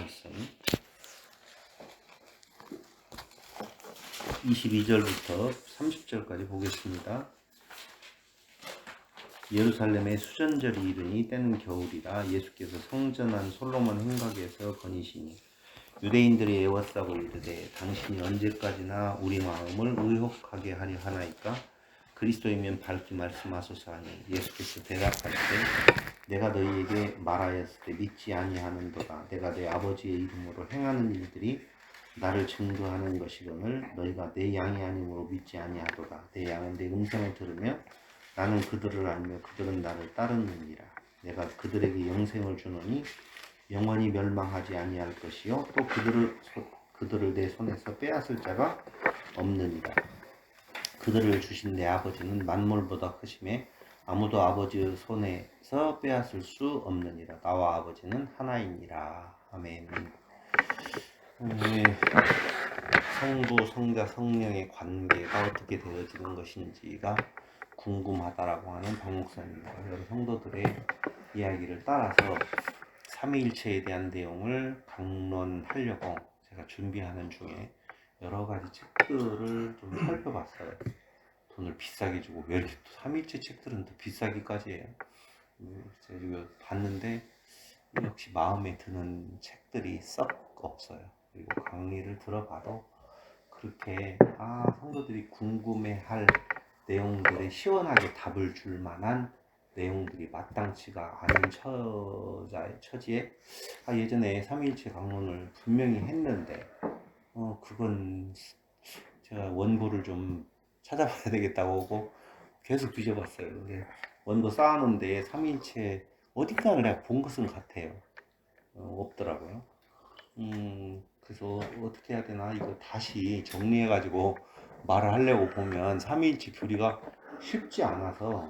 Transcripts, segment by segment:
말씀 22절부터 30절까지 보겠습니다. 예루살렘에 수전절이 이르니 때는 겨울이라 예수께서 성전한 솔로몬 행각에서 거니시니 유대인들이 애워싸고 이르되 당신이 언제까지나 우리 마음을 의혹하게 하려 하나이까? 그리스도이면 밝히 말씀하소서 하니 예수께서 대답하시되 내가 너희에게 말하였을 때 믿지 아니하는도다. 내가 내 아버지의 이름으로 행하는 일들이 나를 증거하는 것이거늘 너희가 내 양이 아니므로 믿지 아니하도다. 내 양은 내 음성을 들으며 나는 그들을 알며 그들은 나를 따르느니라. 내가 그들에게 영생을 주노니 영원히 멸망하지 아니할 것이요 또 그들을 내 손에서 빼앗을 자가 없느니라. 그들을 주신 내 아버지는 만물보다 크심에 아무도 아버지의 손에서 빼앗을 수 없느니라. 나와 아버지는 하나이니라. 아멘. 성부, 성자, 성령의 관계가 어떻게 되어지는 것인지가 궁금하다라고 하는 박 목사님과 여러 성도들의 이야기를 따라서 삼위일체에 대한 내용을 강론하려고 제가 준비하는 중에 여러 가지 책들을 좀 살펴봤어요. 돈을 비싸게 주고 왜 이렇게 또 삼위일체 책들은 또 비싸기까지 해요. 제가 이거 봤는데 역시 마음에 드는 책들이 썩 없어요. 그리고 강의를 들어봐도 그렇게 성도들이 궁금해할 내용들에 시원하게 답을 줄 만한 내용들이 마땅치가 않은 처지에 예전에 삼위일체 강론을 분명히 했는데 그건 제가 원고를 좀 찾아봐야 되겠다고 하고 계속 뒤져봤어요. 근데 원고 쌓아놓은데 삼위일체 어딘가 내가 본 것은 같아요. 없더라고요. 그래서 어떻게 해야 되나 이거 다시 정리해가지고 말을 하려고 보면 삼위일체 교리가 쉽지 않아서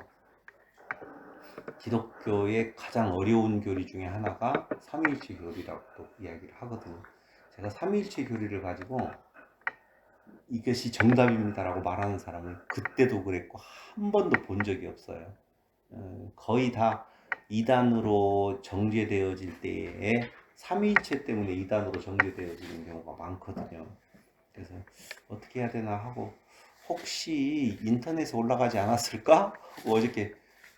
기독교의 가장 어려운 교리 중에 하나가 삼위일체 교리라고 또 이야기를 하거든요. 제가 삼위일체 교리를 가지고 이것이 정답입니다라고 말하는 사람을 그때도 그랬고 한 번도 본 적이 없어요. 거의 다 이단으로 정죄되어질 때에 삼위일체 때문에 이단으로 정죄되어지는 경우가 많거든요. 그래서 어떻게 해야 되나 하고 혹시 인터넷에 올라가지 않았을까? 어저께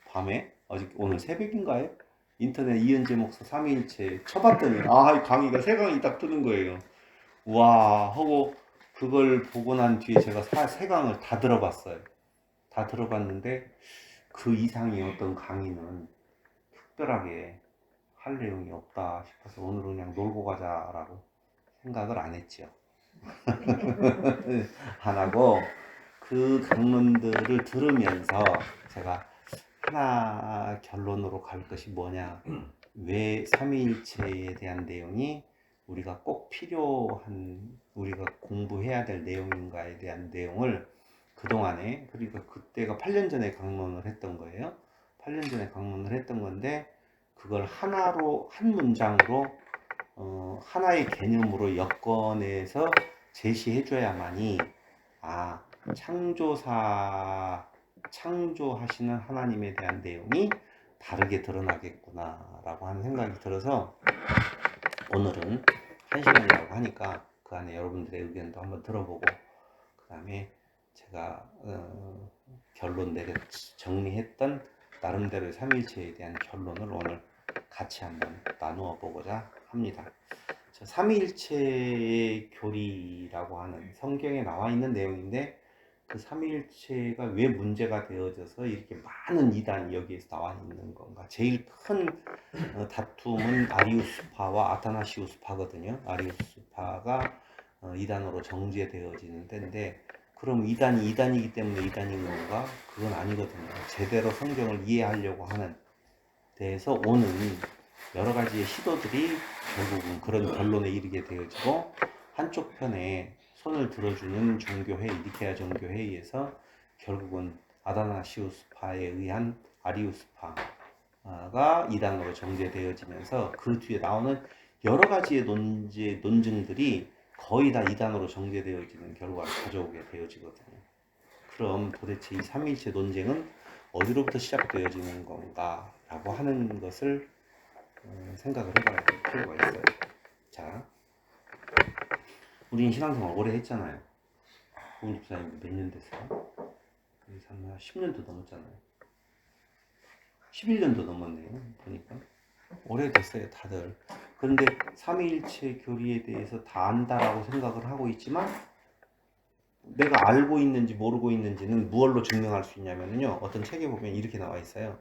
밤에 오늘 새벽인가요? 인터넷 이은재 목사 삼위일체 쳐봤더니 강의가 세 강이 딱 뜨는 거예요. 와 하고 그걸 보고 난 뒤에 제가 세 강을 다 들어봤어요. 다 들어봤는데 그 이상의 어떤 강의는 특별하게 할 내용이 없다 싶어서 오늘은 그냥 놀고 가자라고 생각을 안 했죠. 안 하고 그 강론들을 들으면서 제가 하나 결론으로 갈 것이 뭐냐, 왜 삼위일체에 대한 내용이 우리가 꼭 필요한, 우리가 공부해야 될 내용인가에 대한 내용을 그동안에, 그러니까 그때가 8년 전에 강론을 했던 거예요. 8년 전에 강론을 했던 건데 그걸 하나로, 한 문장으로 하나의 개념으로 엮어내서 제시해줘야만이 창조하시는 하나님에 대한 내용이 다르게 드러나겠구나 라고 하는 생각이 들어서 오늘은 1시간이라고 하니까 그 안에 여러분들의 의견도 한번 들어보고 그 다음에 제가 정리했던 나름대로의 삼위일체에 대한 결론을 오늘 같이 한번 나누어 보고자 합니다. 삼위일체의 교리라고 하는 성경에 나와 있는 내용인데 그 삼위일체가 왜 문제가 되어져서 이렇게 많은 이단이 여기에서 나와 있는 건가. 제일 큰 다툼은 아리우스파와 아타나시우스파거든요. 아리우스파가 이단으로 정죄되어지는 데인데 그럼 이단이 이단이기 때문에 이단인 건가? 그건 아니거든요. 제대로 성경을 이해하려고 하는 데에서 오는 여러 가지의 시도들이 결국은 그런 결론에 이르게 되어지고 한쪽 편에 손을 들어주는 종교회의, 니케아 종교회의에서 결국은 아다나시우스파에 의한 아리우스파가 이단으로 정죄되어지면서 그 뒤에 나오는 여러 가지의 논증들이 거의 다 이단으로 정죄되어지는 결과를 가져오게 되어지거든요. 그럼 도대체 이 삼위일체 논쟁은 어디로부터 시작되어지는 건가 라고 하는 것을 생각을 해봐야 될 필요가 있어요. 자, 우리는 신앙생활 오래 했잖아요. 고은 집사님 몇 년 됐어요? 그래서 한 10년도 넘었잖아요. 11년도 넘었네요. 보니까 오래됐어요 다들. 그런데 삼위일체 교리에 대해서 다 안다라고 생각을 하고 있지만 내가 알고 있는지 모르고 있는지는 무엇로 증명할 수 있냐면요, 어떤 책에 보면 이렇게 나와 있어요.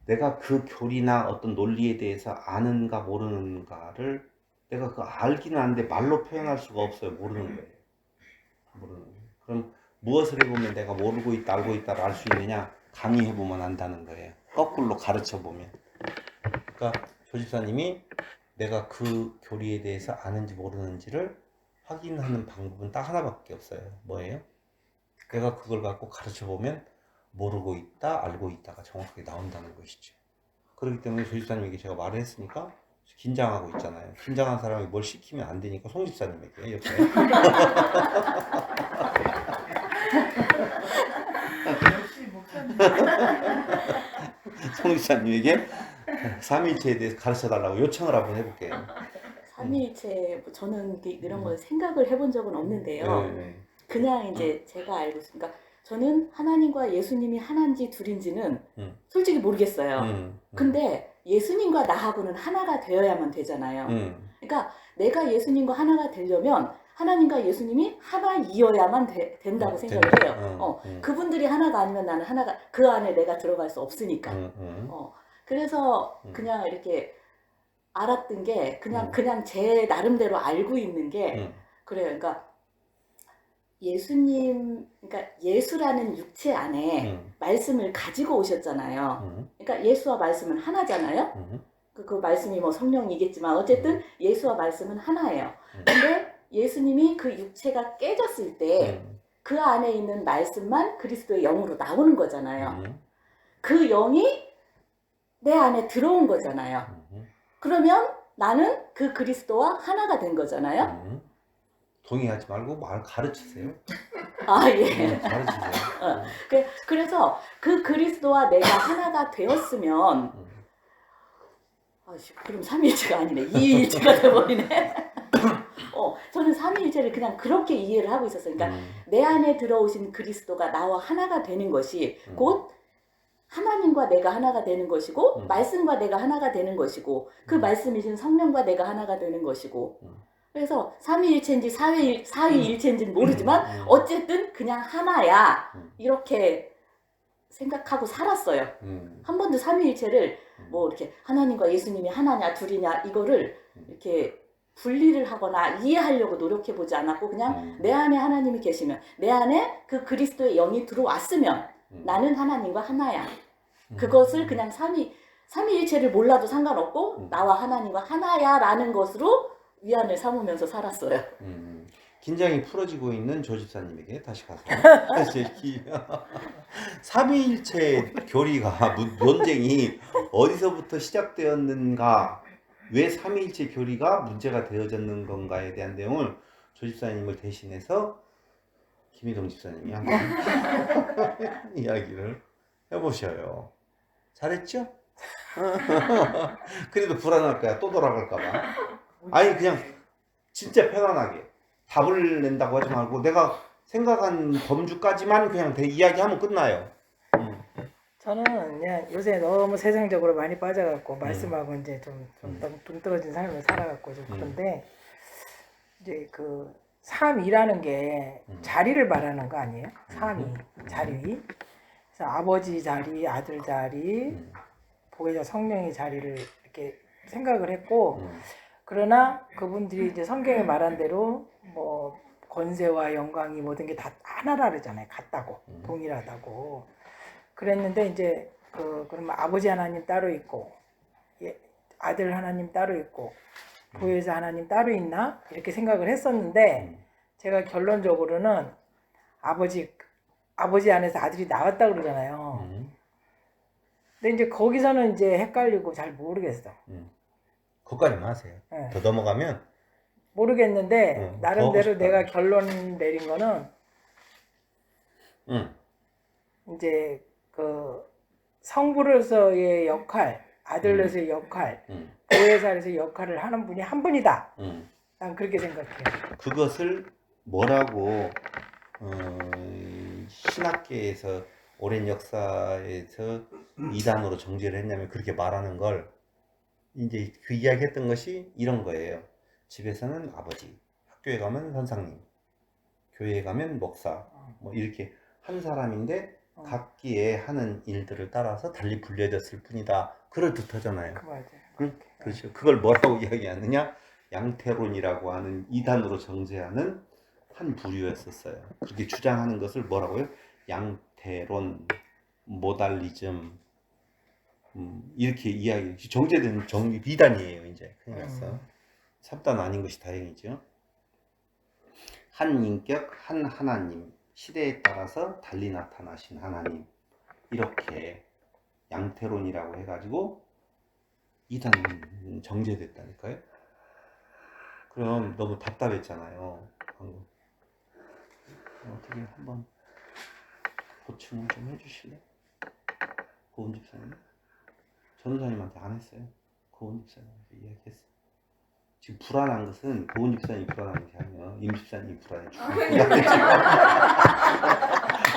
내가 그 교리나 어떤 논리에 대해서 아는가 모르는가를 내가 그 알기는 아는데 말로 표현할 수가 없어요. 모르는 거예요. 모르는 거예요. 그럼 무엇을 해보면 내가 모르고 있다 알고 있다를 알 수 있느냐? 강의해보면 안다는 거예요. 거꾸로 가르쳐보면. 그러니까 조집사님이 내가 그 교리에 대해서 아는지 모르는지를 확인하는 방법은 딱 하나밖에 없어요. 뭐예요? 내가 그걸 갖고 가르쳐보면 모르고 있다 알고 있다가 정확하게 나온다는 것이죠. 그렇기 때문에 조집사님에게 제가 말을 했으니까 긴장하고 있잖아요. 긴장한 사람이 뭘 시키면 안 되니까 송 집사님에게 옆에 역시 목사님. 송 집사님에게 삼위일체에 대해서 가르쳐 달라고 요청을 한번 해볼게요. 삼위일체 저는 이런 걸 생각을 해본 적은 없는데요. 네. 그냥 이제 제가 알고 있으니까 저는 하나님과 예수님이 하나인지 둘인지는 솔직히 모르겠어요. 근데 예수님과 나하고는 하나가 되어야만 되잖아요. 그러니까 내가 예수님과 하나가 되려면 하나님과 예수님이 하나이어야만 된다고 생각을 해요. 그분들이 하나가 아니면 나는 하나가 그 안에 내가 들어갈 수 없으니까. 그래서 그냥 이렇게 알았던 게 그냥 제 나름대로 알고 있는 게 그래요. 그러니까 예수님, 그러니까 예수라는 육체 안에 말씀을 가지고 오셨잖아요. 그러니까 예수와 말씀은 하나잖아요. 그 말씀이 뭐 성령이겠지만 어쨌든 예수와 말씀은 하나예요. 근데 예수님이 그 육체가 깨졌을 때 그 안에 있는 말씀만 그리스도의 영으로 나오는 거잖아요. 그 영이 내 안에 들어온 거잖아요. 그러면 나는 그 그리스도와 하나가 된 거잖아요. 동의하지 말고 말 가르치세요. 아, 예. 가르치세요. 그래서 그 그리스도와 내가 하나가 되었으면 그럼 삼위일체가 아니네. 이일체가 돼버리네. 저는 삼위일체를 그냥 그렇게 이해를 하고 있었어요. 그러니까 내 안에 들어오신 그리스도가 나와 하나가 되는 것이 곧 하나님과 내가 하나가 되는 것이고 말씀과 내가 하나가 되는 것이고 그 말씀이신 성령과 내가 하나가 되는 것이고 그래서 삼위일체인지 사위일체인지는 모르지만 어쨌든 그냥 하나야 이렇게 생각하고 살았어요. 한 번도 삼위일체를 뭐 이렇게 하나님과 예수님이 하나냐 둘이냐 이거를 이렇게 분리를 하거나 이해하려고 노력해 보지 않았고 그냥 내 안에 하나님이 계시면 내 안에 그 그리스도의 영이 들어왔으면 나는 하나님과 하나야. 그것을 그냥 삼위일체를 몰라도 상관없고 나와 하나님과 하나야 라는 것으로 위안을 삼으면서 살았어요. 긴장이 풀어지고 있는 조 집사님에게 다시 가서 삼위일체 교리가 논쟁이 어디서부터 시작되었는가, 왜 삼위일체 교리가 문제가 되어졌는 건가에 대한 내용을 조 집사님을 대신해서 김희동 집사님이 한번 이야기를 해보셔요. 잘했죠? 그래도 불안할 거야. 또 돌아갈까 봐. 아니 그냥 진짜 편안하게 답을 낸다고 하지 말고 내가 생각한 범주까지만 그냥 이야기하면 끝나요. 저는 그냥 요새 너무 세상적으로 많이 빠져갖고 말씀하고 이제 좀 동떨어진 삶을 살아갖고 좀 그런데 이제 그 삼이라는 게 자리를 말하는 거 아니에요? 삼이 자리. 그래서 아버지 자리, 아들 자리, 보혜자 성령의 자리를 이렇게 생각을 했고 그러나 그분들이 이제 성경에 말한 대로 뭐 권세와 영광이 모든 게 다 하나라 그러잖아요. 같다고 동일하다고. 그랬는데 이제 그러면 아버지 하나님 따로 있고 아들 하나님 따로 있고 보혜자 하나님 따로 있나 이렇게 생각을 했었는데 제가 결론적으로는 아버지 안에서 아들이 나왔다 그러잖아요. 근데 이제 거기서는 이제 헷갈리고 잘 모르겠어. 그것까지만 하세요. 네. 더 넘어가면 모르겠는데 나름대로 내가 결론 내린 거는 이제 그 성부로서의 역할, 아들로서의 역할, 보혜사로서의 역할을 하는 분이 한 분이다 난 그렇게 생각해. 그것을 뭐라고 신학계에서 오랜 역사에서 이단으로 정죄를 했냐면 그렇게 말하는 걸 이제 그 이야기했던 것이 이런 거예요. 집에서는 아버지, 학교에 가면 선생님, 교회에 가면 목사, 뭐 이렇게 한 사람인데 각기의 하는 일들을 따라서 달리 불려졌을 뿐이다. 그럴듯하잖아요. 그 맞아요. 응? 그렇죠. 그걸 뭐라고 이야기하느냐? 양태론이라고 하는 이단으로 정죄하는 한 부류였었어요. 그렇게 주장하는 것을 뭐라고요? 양태론, 모달리즘, 이렇게 이야기, 정제된 비단이에요. 이제 큰일 났어. 3단 아닌 것이 다행이죠. 한 인격, 한 하나님, 시대에 따라서 달리 나타나신 하나님, 이렇게 양태론이라고 해가지고 이단 정제됐다니까요. 그럼 너무 답답했잖아요. 방금. 어떻게 한번 보충을 좀 해주실래? 고은 집사님? 전우사님한테 안 했어요. 고은 집사님한테 이야기했어. 지금 불안한 것은 고은 집사님이 불안한 게 아니라 임 집사님이 불안해 죽겠다.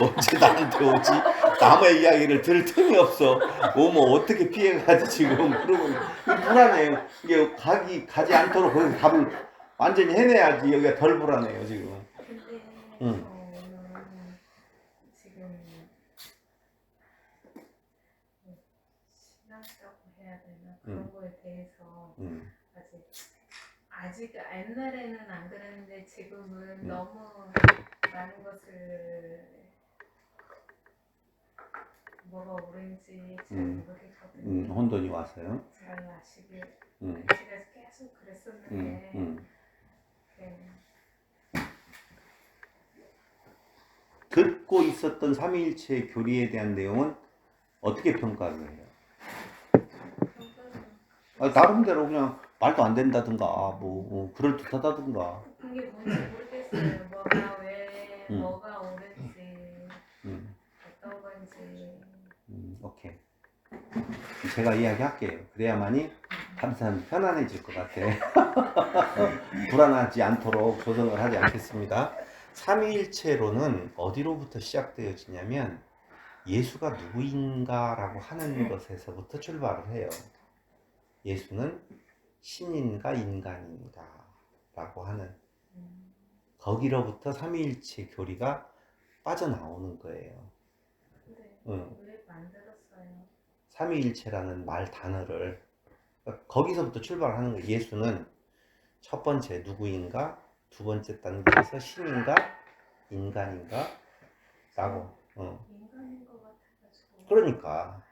언제 나한테 오지? 남의 이야기를 들을 틈이 없어. 오면 어떻게 피해가지 지금. 그러면 불안해요. 이게 가지 않도록 거기서 답을 완전히 해내야지 여기가 덜 불안해요 지금. 근데 응. 지금 신앙이라고 해야 되나 그런 거에 대해서 아직 옛날에는 안 그랬는데 지금은 너무 많은 것을 뭐가 옳은지 잘 모르겠거든요. 혼돈이 왔어요. 잘 아시길 음. 제가 계속 그랬었는데 네. 듣고 있었던 삼위일체 교리에 대한 내용은 어떻게 평가를 해요? 나름대로 그냥 말도 안 된다든가 뭐 그럴듯하다든가. 그게 뭔지 모르겠어요. 뭐가 왜 뭐가 옳은지 어떤 건지. 오케이. 제가 이야기할게요. 그래야만이 항상 편안해질 것 같아. 불안하지 않도록 조성을 하지 않겠습니다. 삼위일체로는 어디로부터 시작되어지냐면 예수가 누구인가라고 하는 것에서부터 출발을 해요. 예수는 신인가 인간인가 라고 하는 거기로부터 삼위일체 교리가 빠져나오는 거예요. 왜 만들었어요? 삼위일체라는 말 단어를 거기서부터 출발하는 거예요. 예수는 첫 번째 누구인가, 두 번째 단계에서 신인가 인간인가 라고 인간인 것 같아가지고. 그러니까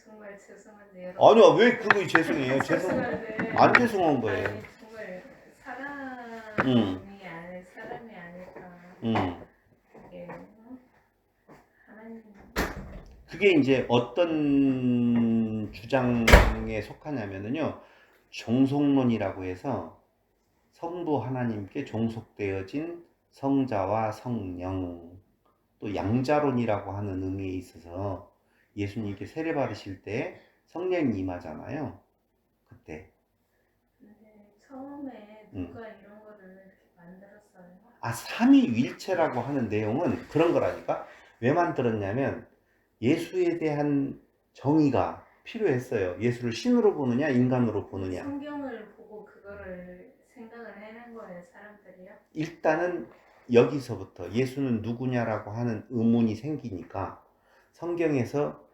정말 죄송한데 여러분. 아니야 왜 그거 죄송해요. 죄송한데 안 죄송한 거예요. 아니, 정말 사람이 아닐까. 이게 하나님. 그게 이제 어떤 주장에 속하냐면요 종속론이라고 해서 성부 하나님께 종속되어진 성자와 성령, 또 양자론이라고 하는 의미에 있어서 예수님께 세례 받으실 때 성령이 임하잖아요. 그때. 근데 처음에 누가 이런 거를 이렇게 만들었어요? 삼위일체라고 하는 내용은 그런 거라니까. 왜 만들었냐면 예수에 대한 정의가 필요했어요. 예수를 신으로 보느냐 인간으로 보느냐. 성경을 보고 그거를 생각을 해낸 거예요, 사람들이요? 일단은 여기서부터 예수는 누구냐라고 하는 의문이 생기니까 성경에서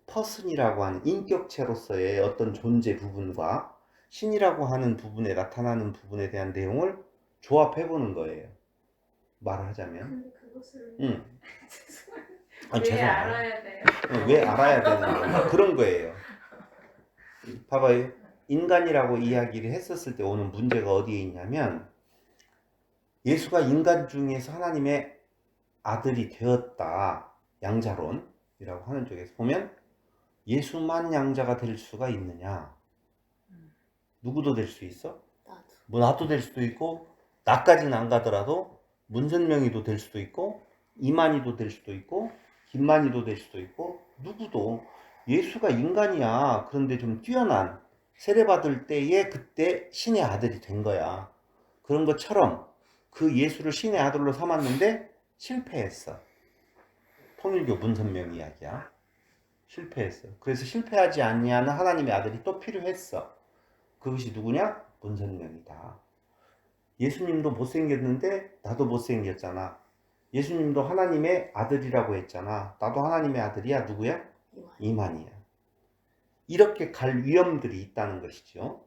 퍼슨이라고 하는 인격체로서의 어떤 존재 부분과 신이라고 하는 부분에 나타나는 부분에 대한 내용을 조합해 보는 거예요. 말을 하자면. 근데 그것을 죄송해요. 왜 알아야 돼요? 왜 알아야 되는 건가? 그런 거예요. 봐봐요. 인간이라고 이야기를 했었을 때 오는 문제가 어디에 있냐면 예수가 인간 중에서 하나님의 아들이 되었다. 양자론이라고 하는 쪽에서 보면 예수만 양자가 될 수가 있느냐? 누구도 될 수 있어? 뭐 나도 될 수도 있고 나까지는 안 가더라도 문선명이도 될 수도 있고 이만희도 될 수도 있고 김만희도 될 수도 있고 누구도 예수가 인간이야. 그런데 좀 뛰어난 세례받을 때에 그때 신의 아들이 된 거야. 그런 것처럼 그 예수를 신의 아들로 삼았는데 실패했어. 통일교 문선명 이야기야. 실패했어. 그래서 실패하지 않냐는 하나님의 아들이 또 필요했어. 그것이 누구냐? 문선명이다. 예수님도 못생겼는데 나도 못생겼잖아. 예수님도 하나님의 아들이라고 했잖아. 나도 하나님의 아들이야. 누구야? 이만희야. 이렇게 갈 위험들이 있다는 것이죠.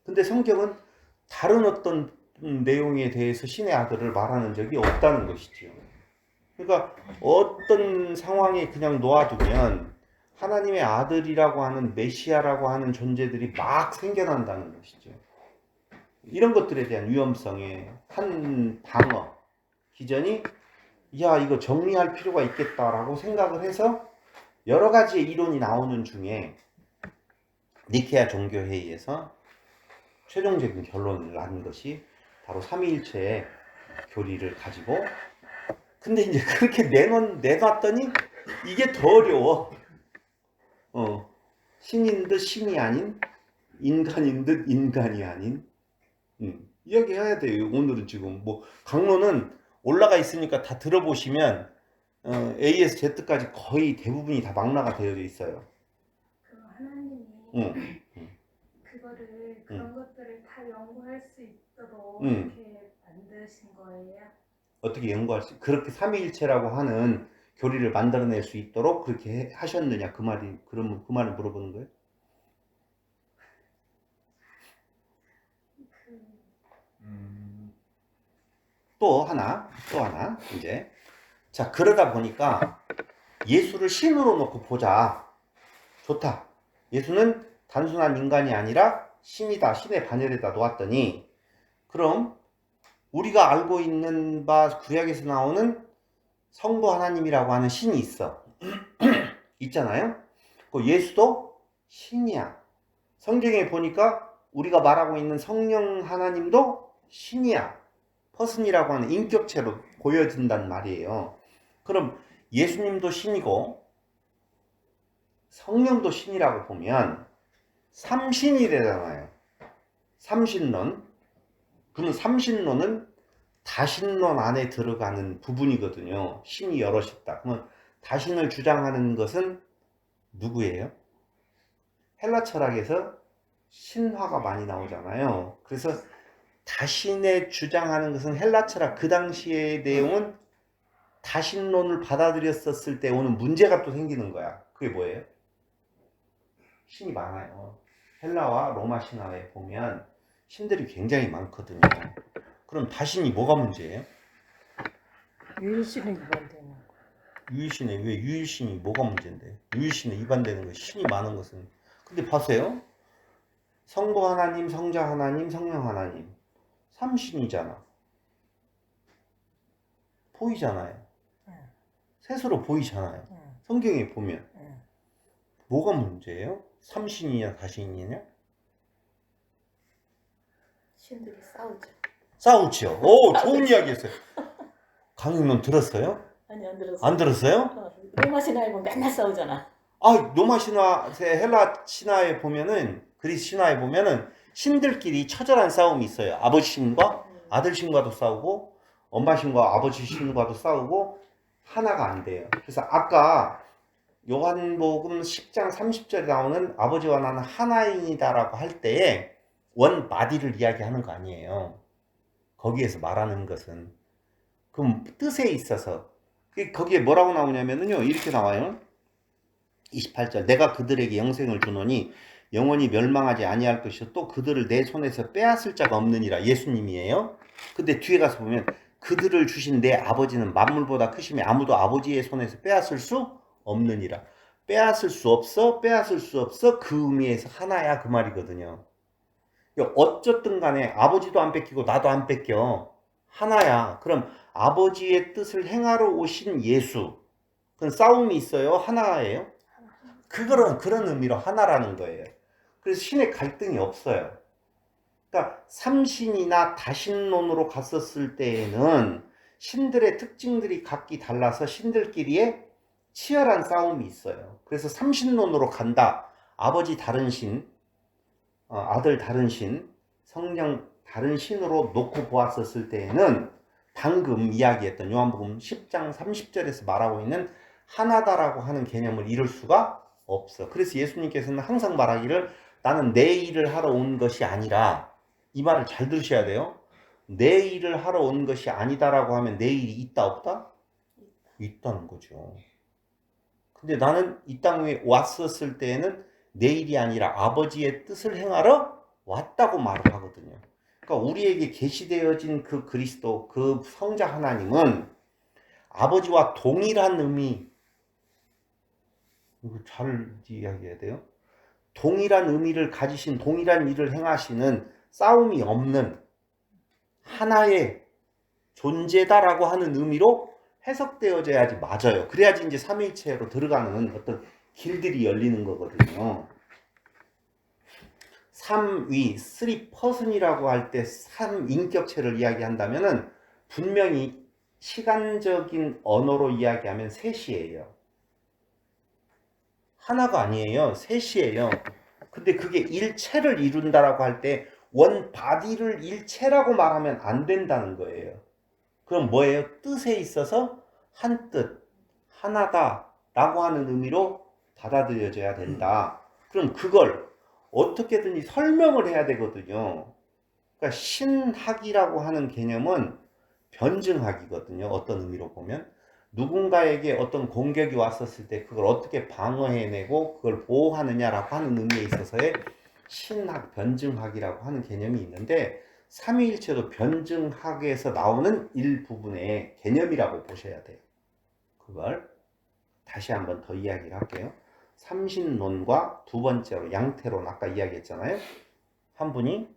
근데 성경은 다른 어떤 내용에 대해서 신의 아들을 말하는 적이 없다는 것이죠. 그러니까 어떤 상황에 그냥 놓아두면 하나님의 아들이라고 하는 메시아라고 하는 존재들이 막 생겨난다는 것이죠. 이런 것들에 대한 위험성의 한 방어, 기전이 야 이거 정리할 필요가 있겠다라고 생각을 해서 여러 가지의 이론이 나오는 중에 니케아 종교회의에서 최종적인 결론을 난 것이 바로 삼위일체의 교리를 가지고, 근데 이제 그렇게 내놨더니 이게 더 어려워. 신인 듯 신이 아닌, 인간인 듯 인간이 아닌, 이야기해야 돼요. 오늘은 지금 뭐 강론은 올라가 있으니까 다 들어보시면 A에서 Z까지 거의 대부분이 다 망라가 되어 있어요. 그럼 하나님이 그거를 그런 것들을 다 연구할 수 있도록 이렇게 만드신 거예요? 어떻게 연구할 수, 그렇게 삼위일체라고 하는 교리를 만들어낼 수 있도록 그렇게 하셨느냐, 그 말이, 그러면 그 말을 물어보는 거예요? 또 하나, 이제. 자, 그러다 보니까 예수를 신으로 놓고 보자. 좋다. 예수는 단순한 인간이 아니라 신이다. 신의 반열에다 놓았더니, 그럼 우리가 알고 있는 바 구약에서 나오는 성부 하나님이라고 하는 신이 있어. 있잖아요. 그 예수도 신이야. 성경에 보니까 우리가 말하고 있는 성령 하나님도 신이야. 퍼슨이라고 하는 인격체로 보여진단 말이에요. 그럼 예수님도 신이고 성령도 신이라고 보면 삼신이 되잖아요. 삼신론. 그러면 삼신론은 다신론 안에 들어가는 부분이거든요. 신이 여럿 있다. 그러면 다신을 주장하는 것은 누구예요? 헬라 철학에서 신화가 많이 나오잖아요. 그래서 다신에 주장하는 것은 헬라 철학 그 당시의 내용은 다신론을 받아들였었을 때 오는 문제가 또 생기는 거야. 그게 뭐예요? 신이 많아요. 헬라와 로마 신화에 보면 신들이 굉장히 많거든요. 그럼 다신이 뭐가 문제예요? 유일신에 위반되는 거. 유일신에, 왜 유일신이 뭐가 문제인데? 유일신에 위반되는 거, 신이 많은 것은. 근데 보세요. 성부 하나님, 성자 하나님, 성령 하나님. 삼신이잖아. 보이잖아요. 셋으로 보이잖아요. 성경에 보면. 뭐가 문제예요? 삼신이냐 다신이냐? 신들이 싸우죠. 싸우죠. 오, 좋은 이야기였어요. 강영론 들었어요? 아니 안 들었어. 안 들었어요? 로마 신화에 보면 맨날 싸우잖아. 아, 로마 신화, 헬라 신화에 보면은, 그리스 신화에 보면은 신들끼리 처절한 싸움이 있어요. 아버지 신과 아들 신과도 싸우고, 엄마 신과 아버지 신과도 싸우고, 하나가 안 돼요. 그래서 아까 요한복음 10장 30절에 나오는 아버지와 나는 하나인이다라고 할 때에 원 바디를 이야기하는 거 아니에요. 거기에서 말하는 것은. 그럼 뜻에 있어서 거기에 뭐라고 나오냐면요, 이렇게 나와요. 28절, 내가 그들에게 영생을 주노니 영원히 멸망하지 아니할 것이요 또 그들을 내 손에서 빼앗을 자가 없느니라. 예수님이에요. 근데 뒤에 가서 보면 그들을 주신 내 아버지는 만물보다 크시며 아무도 아버지의 손에서 빼앗을 수 없느니라. 빼앗을 수 없어, 빼앗을 수 없어. 그 의미에서 하나야, 그 말이거든요. 어쨌든 간에 아버지도 안 뺏기고 나도 안 뺏겨. 하나야. 그럼 아버지의 뜻을 행하러 오신 예수, 그건 싸움이 있어요? 하나예요? 그런 의미로 하나라는 거예요. 그래서 신의 갈등이 없어요. 그러니까 삼신이나 다신론으로 갔었을 때에는 신들의 특징들이 각기 달라서 신들끼리의 치열한 싸움이 있어요. 그래서 삼신론으로 간다. 아버지 다른 신, 아들 다른 신, 성령 다른 신으로 놓고 보았었을 때에는 방금 이야기했던 요한복음 10장 30절에서 말하고 있는 하나다라고 하는 개념을 이룰 수가 없어. 그래서 예수님께서는 항상 말하기를 나는 내 일을 하러 온 것이 아니라, 이 말을 잘 들으셔야 돼요. 내 일을 하러 온 것이 아니다라고 하면 내 일이 있다 없다? 있다는 거죠. 근데 나는 이 땅에 왔었을 때에는 내 일이 아니라 아버지의 뜻을 행하러 왔다고 말을 하거든요. 그러니까 우리에게 계시되어진 그 그리스도, 그 성자 하나님은 아버지와 동일한 의미, 이거 잘 이야기해야 돼요. 동일한 의미를 가지신, 동일한 일을 행하시는, 싸움이 없는 하나의 존재다라고 하는 의미로 해석되어져야지 맞아요. 그래야지 이제 삼위일체로 들어가는 어떤 길들이 열리는 거거든요. 삼위, 3person이라고 할 때 3인격체를 이야기한다면은 분명히 시간적인 언어로 이야기하면 셋이에요. 하나가 아니에요. 셋이에요. 근데 그게 일체를 이룬다라고 할 때 원 바디를 일체라고 말하면 안 된다는 거예요. 그럼 뭐예요? 뜻에 있어서 한 뜻, 하나다라고 하는 의미로 받아들여져야 된다. 그럼 그걸 어떻게든지 설명을 해야 되거든요. 그러니까 신학이라고 하는 개념은 변증학이거든요. 어떤 의미로 보면 누군가에게 어떤 공격이 왔었을 때 그걸 어떻게 방어해내고 그걸 보호하느냐라고 하는 의미에 있어서의 신학, 변증학이라고 하는 개념이 있는데 삼위일체도 변증학에서 나오는 일부분의 개념이라고 보셔야 돼요. 그걸 다시 한번 더 이야기를 할게요. 삼신론과 두 번째로 양태론, 아까 이야기했잖아요. 한 분이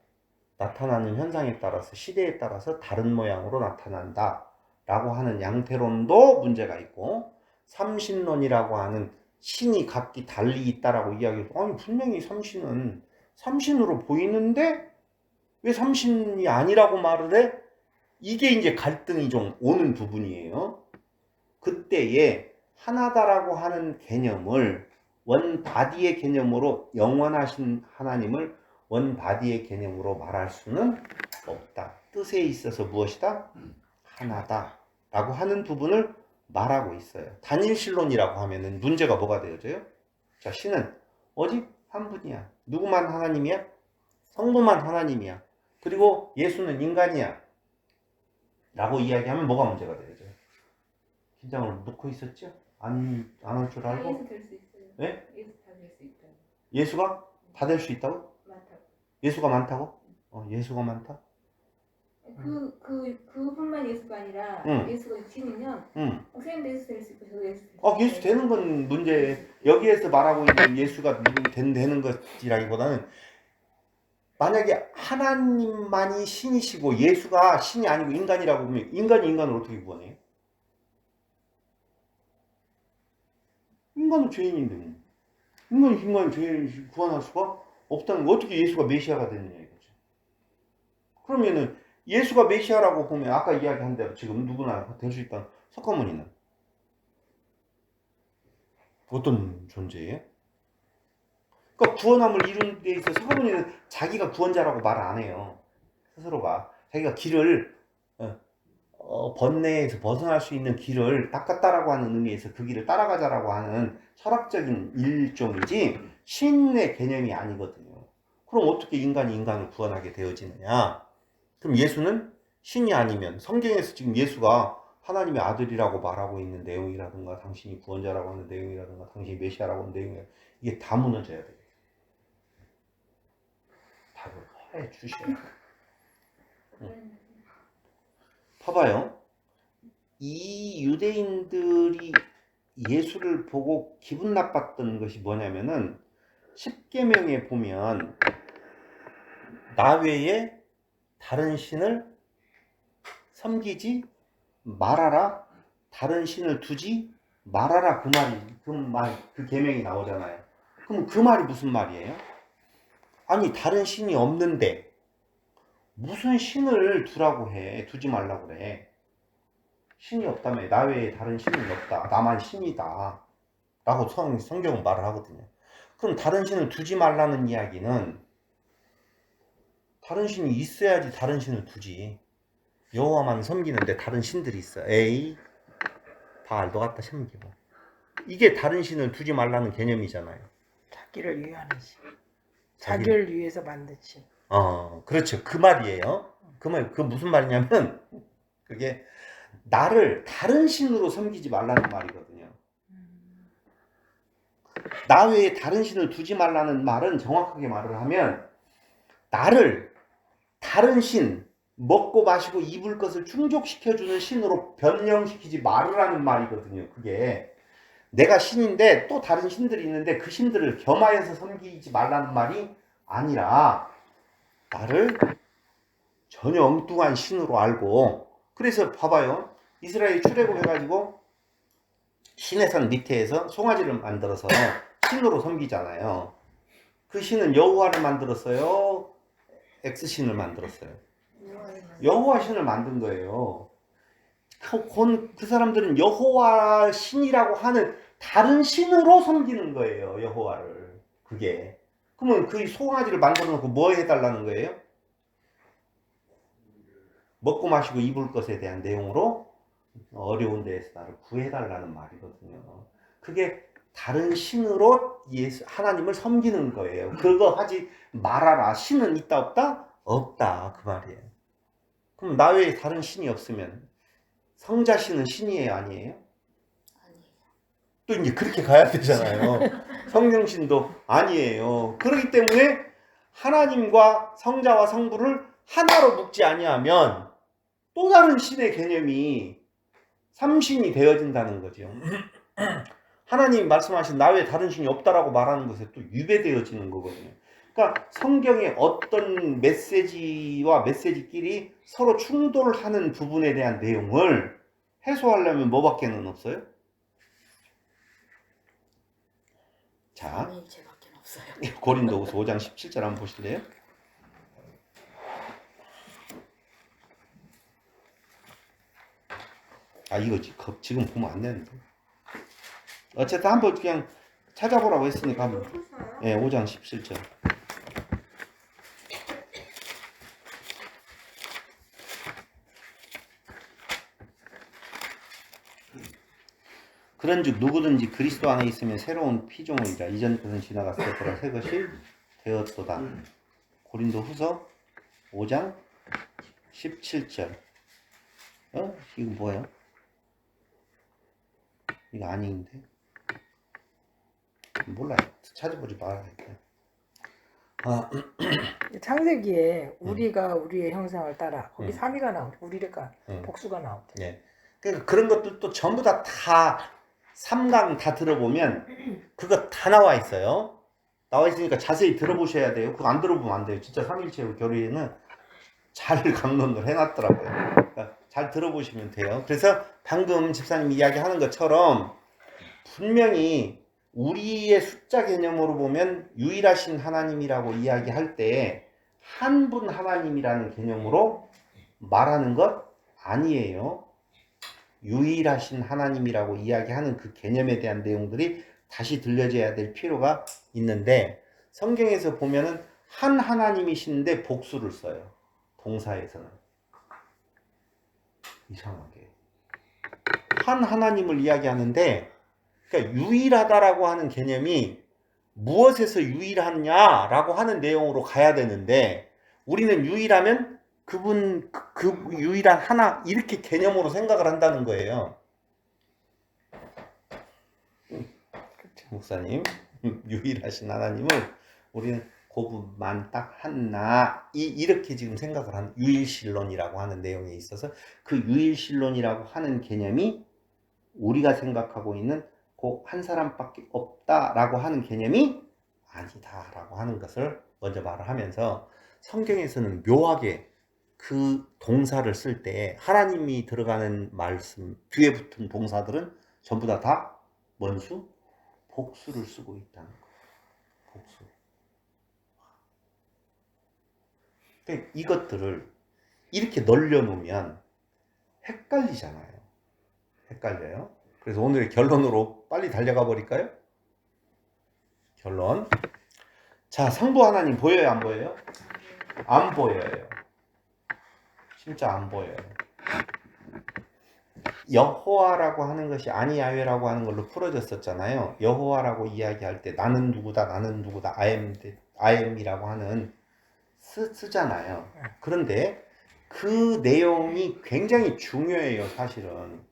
나타나는 현상에 따라서, 시대에 따라서 다른 모양으로 나타난다 라고 하는 양태론도 문제가 있고, 삼신론이라고 하는 신이 각기 달리 있다라고 이야기해서, 아니 분명히 삼신은 삼신으로 보이는데 왜 삼신이 아니라고 말을 해? 이게 이제 갈등이 좀 오는 부분이에요. 그때에 하나다라고 하는 개념을 원바디의 개념으로, 영원하신 하나님을 원바디의 개념으로 말할 수는 없다. 뜻에 있어서 무엇이다? 하나다 라고 하는 부분을 말하고 있어요. 단일신론이라고 하면은 문제가 뭐가 되어져요? 자, 신은 오직 한 분이야. 누구만 하나님이야? 성부만 하나님이야. 그리고 예수는 인간이야 라고 이야기하면 뭐가 문제가 되어져요? 긴장을 놓고 있었죠? 안 올 줄 알고? 예수 될 수 있어요. 네? 예수 다 될 수 있다. 예수가 다 될 수 있다고? 많다고. 예수가 많다고? 예수가 많다? 그분만 예수가 아니라 응. 예수가 육신이면 응. 선생님도 예수 될 수 있고 저도 예수 될 수 있고. 예수 되는 건 문제. 여기에서 말하고 있는 예수가 되는 것이라기보다는, 만약에 하나님만이 신이시고 예수가 신이 아니고 인간이라고 보면 인간이 인간을 어떻게 구원해요? 인간은 죄인인데 뭐. 인간이 죄인 구원할 수가 없다는 거. 어떻게 예수가 메시아가 되느냐 이거죠. 그러면은 예수가 메시아라고 보면 아까 이야기한 대로 지금 누구나 될 수 있다는 석가모니는 어떤 존재예요? 그러니까 구원함을 이루는 데 있어서 석가모니는 자기가 구원자라고 말 안 해요. 스스로가 자기가 길을 번뇌에서 벗어날 수 있는 길을 닦았다라고 하는 의미에서 그 길을 따라가자라고 하는 철학적인 일종이지 신의 개념이 아니거든요. 그럼 어떻게 인간이 인간을 구원하게 되어지느냐? 그럼 예수는 신이 아니면, 성경에서 지금 예수가 하나님의 아들이라고 말하고 있는 내용이라든가, 당신이 구원자라고 하는 내용이라든가, 당신이 메시아라고 하는 내용이, 이게 다 무너져야 돼요. 답을 해 주셔야 돼요. 봐봐요. 이 유대인들이 예수를 보고 기분 나빴던 것이 뭐냐면은, 십계명에 보면 나 외에 다른 신을 섬기지 말아라, 다른 신을 두지 말아라, 그 계명이 나오잖아요. 그럼 그 말이 무슨 말이에요? 아니 다른 신이 없는데 무슨 신을 두라고 해? 두지 말라고 그래. 신이 없다며. 나 외에 다른 신은 없다. 나만 신이다 라고 성경은 말을 하거든요. 그럼 다른 신을 두지 말라는 이야기는 다른 신이 있어야지 다른 신을 두지. 여호와만 섬기는데 다른 신들이 있어. 에이, 바알도 갖다 섬기고. 이게 다른 신을 두지 말라는 개념이잖아요. 자기를 위하는 신. 자기를 위해서 만든 신. 그렇죠. 그 말이에요. 그 말, 그 무슨 말이냐면, 그게 나를 다른 신으로 섬기지 말라는 말이거든요. 나 외에 다른 신을 두지 말라는 말은 정확하게 말을 하면, 나를 다른 신, 먹고 마시고 입을 것을 충족시켜주는 신으로 변형시키지 말으라는 말이거든요. 그게 내가 신인데 또 다른 신들이 있는데 그 신들을 겸하여서 섬기지 말라는 말이 아니라 나를 전혀 엉뚱한 신으로 알고, 그래서 봐봐요. 이스라엘이 출애굽해가지고 시내산 밑에에서 송아지를 만들어서 신으로 섬기잖아요. 그 신은 여호와를 만들었어요? X신을 만들었어요? 여호와 신을 만든 거예요. 그 사람들은 여호와 신이라고 하는 다른 신으로 섬기는 거예요. 여호와를. 그게. 그러면 그 송아지를 만들어 놓고 뭐 해달라는 거예요? 먹고 마시고 입을 것에 대한 내용으로 어려운 데에서 나를 구해달라는 말이거든요. 그게 다른 신으로 하나님을 섬기는 거예요. 그거 하지 말아라. 신은 있다 없다? 없다. 그 말이에요. 그럼 나 외에 다른 신이 없으면 성자신은 신이에요? 아니에요? 아니에요. 또 이제 그렇게 가야 되잖아요. 성령신도 아니에요. 그렇기 때문에 하나님과 성자와 성부를 하나로 묶지 아니하면 또 다른 신의 개념이 삼신이 되어진다는 거죠. 하나님이 말씀하신 나 외에 다른 신이 없다라고 말하는 것에 또 유배되어지는 거거든요. 그러니까 성경의 어떤 메시지와 메시지끼리 서로 충돌하는 부분에 대한 내용을 해소하려면 뭐밖에는 없어요? 자, 삼위일체밖에 없어요. 고린도후서 5장 17절 한번 보실래요? 이거 지금 보면 안 되는데. 어쨌든 한번 그냥 찾아보라고 했으니까 한번. 예, 5장 17절. 그런즉 누구든지 그리스도 안에 있으면 새로운 피조물이라 이전 것은 지나갔을 때라 새 것이 되었도다. 고린도후서 5장 17절. 이거 뭐예요? 이거 아닌데? 몰라요. 찾아보지 말아야겠다. 창세기에 우리가 우리의 형상을 따라 거기 음. 3위가 나오죠. 우리가 음. 복수가 나오죠. 네. 그러니까 그런 것들도 전부 다 3강 다 들어보면 그거 다 나와 있어요. 나와 있으니까 자세히 들어보셔야 돼요. 그거 안 들어보면 안 돼요. 진짜 삼위일체 교리에는 잘 강론을 해놨더라고요. 그러니까 잘 들어보시면 돼요. 그래서 방금 집사님 이야기하는 것처럼 분명히 우리의 숫자 개념으로 보면 유일하신 하나님이라고 이야기할 때 한 분 하나님이라는 개념으로 말하는 것 아니에요. 유일하신 하나님이라고 이야기하는 그 개념에 대한 내용들이 다시 들려져야 될 필요가 있는데, 성경에서 보면은 한 하나님이신데 복수를 써요. 동사에서는. 이상하게. 한 하나님을 이야기하는데, 그러니까 유일하다라고 하는 개념이 무엇에서 유일하냐라고 하는 내용으로 가야 되는데, 우리는 유일하면 그분, 그 유일한 하나, 이렇게 개념으로 생각을 한다는 거예요. 목사님, 유일하신 하나님을 우리는 그분만 딱 하나, 이렇게 지금 생각을 하는, 유일신론이라고 하는 내용에 있어서 그 유일신론이라고 하는 개념이 우리가 생각하고 있는 그 한 사람밖에 없다라고 하는 개념이 아니다라고 하는 것을 먼저 말을 하면서, 성경에서는 묘하게 그 동사를 쓸 때 하나님이 들어가는 말씀 뒤에 붙은 동사들은 전부 다 뭔수? 복수를 쓰고 있다는 거예요. 복수. 그러니까 이것들을 이렇게 널려놓으면 헷갈리잖아요. 헷갈려요. 그래서 오늘의 결론으로 빨리 달려가 버릴까요? 결론. 자, 성부 하나님 보여요, 안 보여요? 안 보여요. 진짜 안 보여요. 여호와라고 하는 것이 아니 야훼라고 하는 걸로 풀어졌었잖아요. 여호와라고 이야기할 때 나는 누구다, 나는 누구다, I am이라고 하는 쓰잖아요. 그런데 그 내용이 굉장히 중요해요. 사실은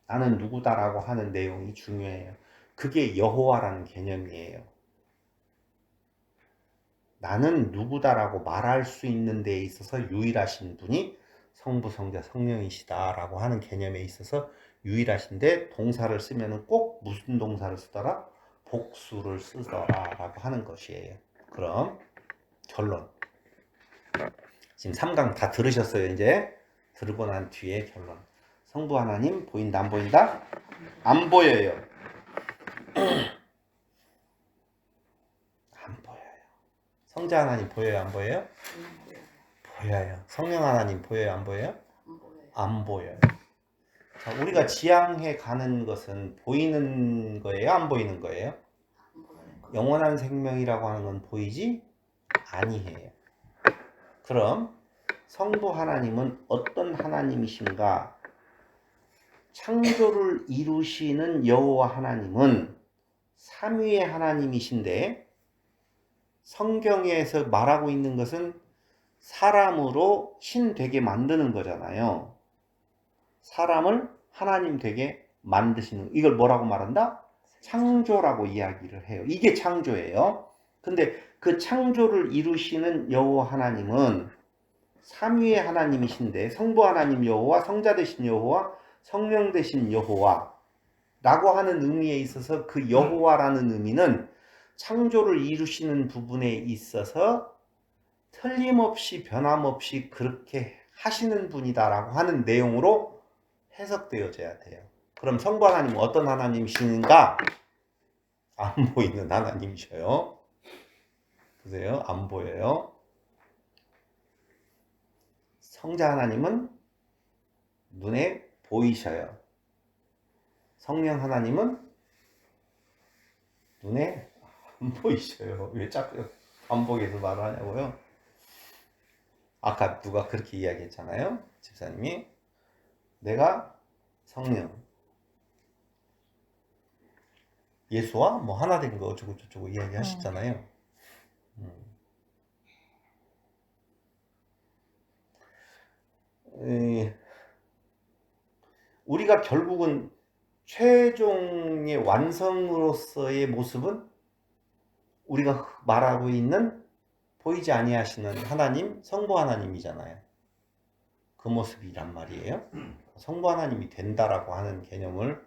나는 누구다라고 하는 내용이 중요해요. 그게 여호와라는 개념이에요. 나는 누구다라고 말할 수 있는 데에 있어서 유일하신 분이 성부, 성자, 성령이시다라고 하는 개념에 있어서 유일하신데, 동사를 쓰면 꼭 무슨 동사를 쓰더라? 복수를 쓰더라라고 하는 것이에요. 그럼 결론. 지금 3강 다 들으셨어요. 이제 들고 난 뒤에 결론. 성부 하나님 보인다, 안 보인다? 안 보여요. 안 보여요. 성자 하나님 보여요, 안 보여요? 보여요. 성령 하나님 보여요, 안 보여요? 안 보여요. 자, 우리가 지향해 가는 것은 보이는 거예요, 안 보이는 거예요? 영원한 생명이라고 하는 건 보이지 아니해요. 그럼 성부 하나님은 어떤 하나님이신가? 창조를 이루시는 여호와 하나님은 삼위의 하나님이신데, 성경에서 말하고 있는 것은 사람으로 신 되게 만드는 거잖아요. 사람을 하나님 되게 만드시는, 이걸 뭐라고 말한다? 창조라고 이야기를 해요. 이게 창조예요. 근데 그 창조를 이루시는 여호와 하나님은 삼위의 하나님이신데, 성부 하나님 여호와, 성자 되신 여호와, 성령 되신 여호와 라고 하는 의미에 있어서 그 여호와라는 의미는 창조를 이루시는 부분에 있어서 틀림없이 변함없이 그렇게 하시는 분이다라고 하는 내용으로 해석되어져야 돼요. 그럼 성부 하나님은 어떤 하나님이신가? 안 보이는 하나님이셔요. 보세요. 안 보여요. 성자 하나님은 눈에 보이셔요. 성령 하나님은 눈에 안 보이셔요. 왜 자꾸 반복해서 말을 하냐고요? 아까 누가 그렇게 이야기했잖아요. 집사님이 내가 성령, 예수와 뭐 하나 된 거 어쩌고 저쩌고 이야기 하시잖아요. 우리가 결국은 최종의 완성으로서의 모습은 우리가 말하고 있는 보이지 아니하시는 하나님, 성부 하나님이잖아요. 그 모습이란 말이에요. 성부 하나님이 된다라고 하는 개념을,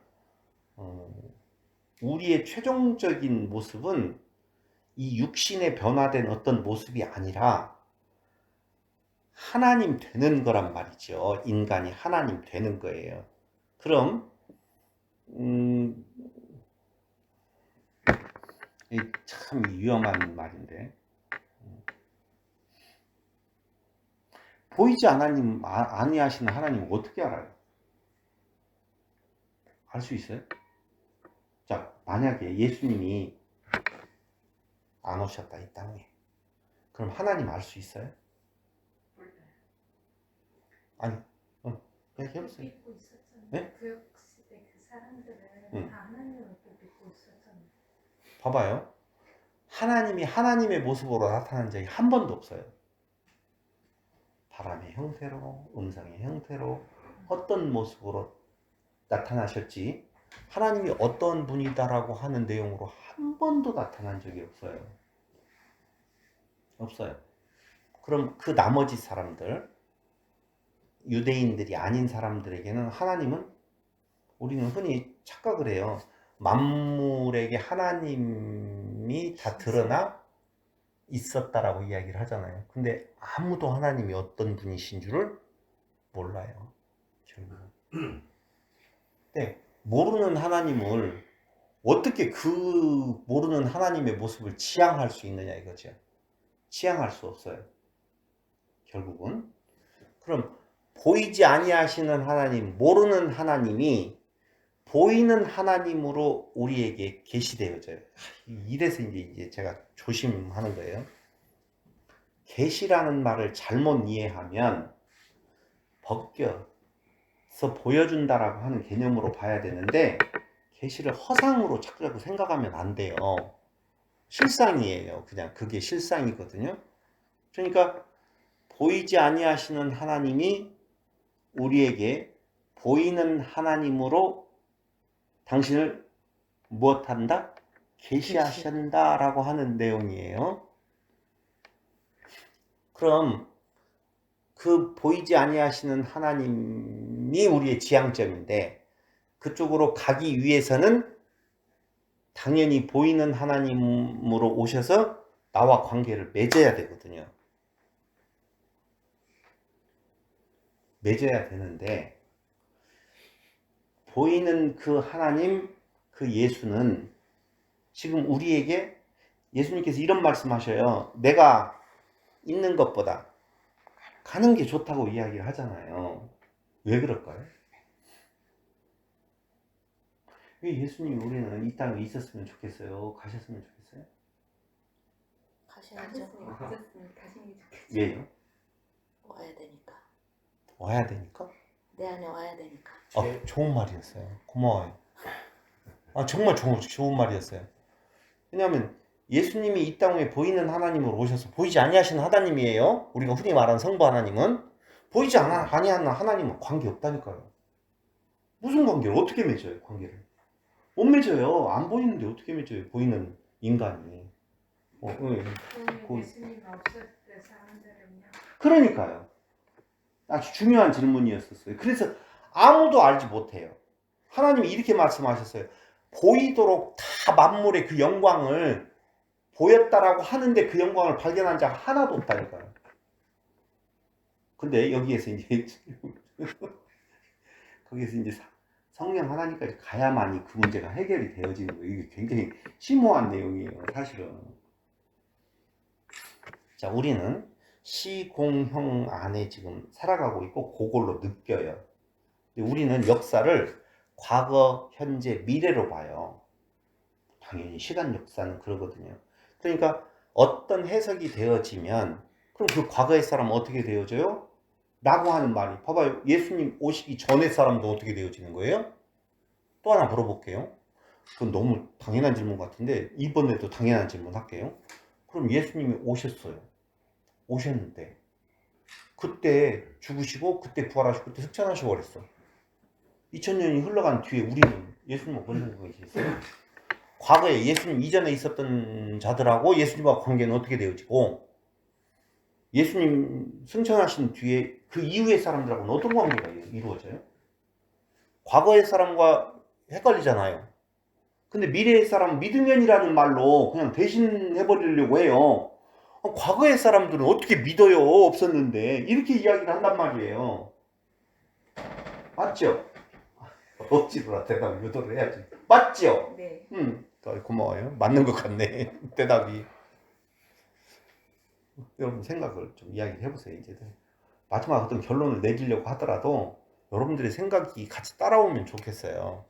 우리의 최종적인 모습은 이 육신에 변화된 어떤 모습이 아니라 하나님 되는 거란 말이죠. 인간이 하나님 되는 거예요. 그럼 참 위험한 말인데, 보이지 아니하시는 하나님 어떻게 알아요? 알 수 있어요? 자, 만약에 예수님이 안 오셨다 이 땅에, 그럼 하나님 알 수 있어요? 아니, 얘기해보세요. 믿고 있었잖아요. 네? 구약 시대 그 사람들은 다 하나님을 또 믿고 있었잖아요. 봐봐요. 하나님이 하나님의 모습으로 나타난 적이 한 번도 없어요. 바람의 형태로, 음성의 형태로 어떤 모습으로 나타나셨지, 하나님이 어떤 분이다라고 하는 내용으로 한 번도 나타난 적이 없어요. 없어요. 그럼 그 나머지 사람들, 유대인들이 아닌 사람들에게는 하나님은, 우리는 흔히 착각을 해요. 만물에게 하나님이 다 드러나 있었다라고 이야기를 하잖아요. 근데 아무도 하나님이 어떤 분이신 줄을 몰라요. 결국은. 네, 모르는 하나님을 어떻게 그 모르는 하나님의 모습을 지향할 수 있느냐 이거죠. 지향할 수 없어요. 결국은. 그럼 보이지 아니하시는 하나님, 모르는 하나님이 보이는 하나님으로 우리에게 계시되어져요. 이래서 이제 제가 조심하는 거예요. 계시라는 말을 잘못 이해하면 벗겨서 보여준다라고 하는 개념으로 봐야 되는데 계시를 허상으로 자꾸 생각하면 안 돼요. 실상이에요. 그냥 그게 실상이거든요. 그러니까 보이지 아니하시는 하나님이 우리에게 보이는 하나님으로 당신을 무엇한다? 계시하신다라고 하는 내용이에요. 그럼 그 보이지 아니하시는 하나님이 우리의 지향점인데 그쪽으로 가기 위해서는 당연히 보이는 하나님으로 오셔서 나와 관계를 맺어야 되거든요. 맺어야 되는데 보이는 그 하나님, 그 예수는 지금 우리에게 예수님께서 이런 말씀하셔요. 내가 있는 것보다 가는 게 좋다고 이야기를 하잖아요. 왜 그럴까요? 왜 예수님이 우리는 이 땅에 있었으면 좋겠어요? 가셨으면 좋겠어요? 가셔야죠. 가셨으면 가시는 게 좋겠죠. 왜요? 와야 되니까. 와야 되니까? 내 안에 와야 되니까. 좋은 말이었어요. 고마워요. 정말 좋은 말이었어요. 왜냐하면 예수님이 이 땅에 보이는 하나님으로 오셔서 보이지 아니하시는 하나님이에요. 우리가 흔히 말하는 성부 하나님은 보이지 아니하는 하나님은 관계 없다니까요. 무슨 관계를 어떻게 맺어요? 관계를 못 맺어요. 안 보이는데 어떻게 맺어요? 보이는 인간이. 그러면 예수님 없을 때 사람들은요? 그러니까요. 아주 중요한 질문이었었어요. 그래서 아무도 알지 못해요. 하나님이 이렇게 말씀하셨어요. 보이도록 다 만물의 그 영광을 보였다라고 하는데 그 영광을 발견한 자가 하나도 없다니까요. 근데 여기에서 이제 거기에서 이제 성령 하나님까지 가야만이 그 문제가 해결이 되어지는 거예요. 이게 굉장히 심오한 내용이에요, 사실은. 자, 우리는 시공형 안에 지금 살아가고 있고 그걸로 느껴요. 근데 우리는 역사를 과거, 현재, 미래로 봐요. 당연히 시간 역사는 그러거든요. 그러니까 어떤 해석이 되어지면 그럼 그 과거의 사람은 어떻게 되어져요? 라고 하는 말이 봐봐요. 예수님 오시기 전의 사람도 어떻게 되어지는 거예요? 또 하나 물어볼게요. 그건 너무 당연한 질문 같은데 이번에도 당연한 질문 할게요. 그럼 예수님이 오셨어요. 오셨는데 그때 죽으시고 그때 부활하시고 그때 승천하시고 그랬어. 2000년이 흘러간 뒤에 우리는 예수님 어떤 생각이 있어요? 과거에 예수님 이전에 있었던 자들하고 예수님과 관계는 어떻게 되어지고 예수님 승천하신 뒤에 그 이후의 사람들하고는 어떤 관계가 이루어져요? 과거의 사람과 헷갈리잖아요. 근데 미래의 사람은 믿으면이라는 말로 그냥 대신해버리려고 해요. 과거의 사람들은 어떻게 믿어요? 없었는데 이렇게 이야기를 한단 말이에요. 맞죠? 억지로라 대답 유도를 해야지. 맞죠? 네. 고마워요. 맞는 것 같네. 대답이. 여러분 생각을 좀 이야기해 보세요. 이제 마지막 어떤 결론을 내리려고 하더라도 여러분들의 생각이 같이 따라오면 좋겠어요.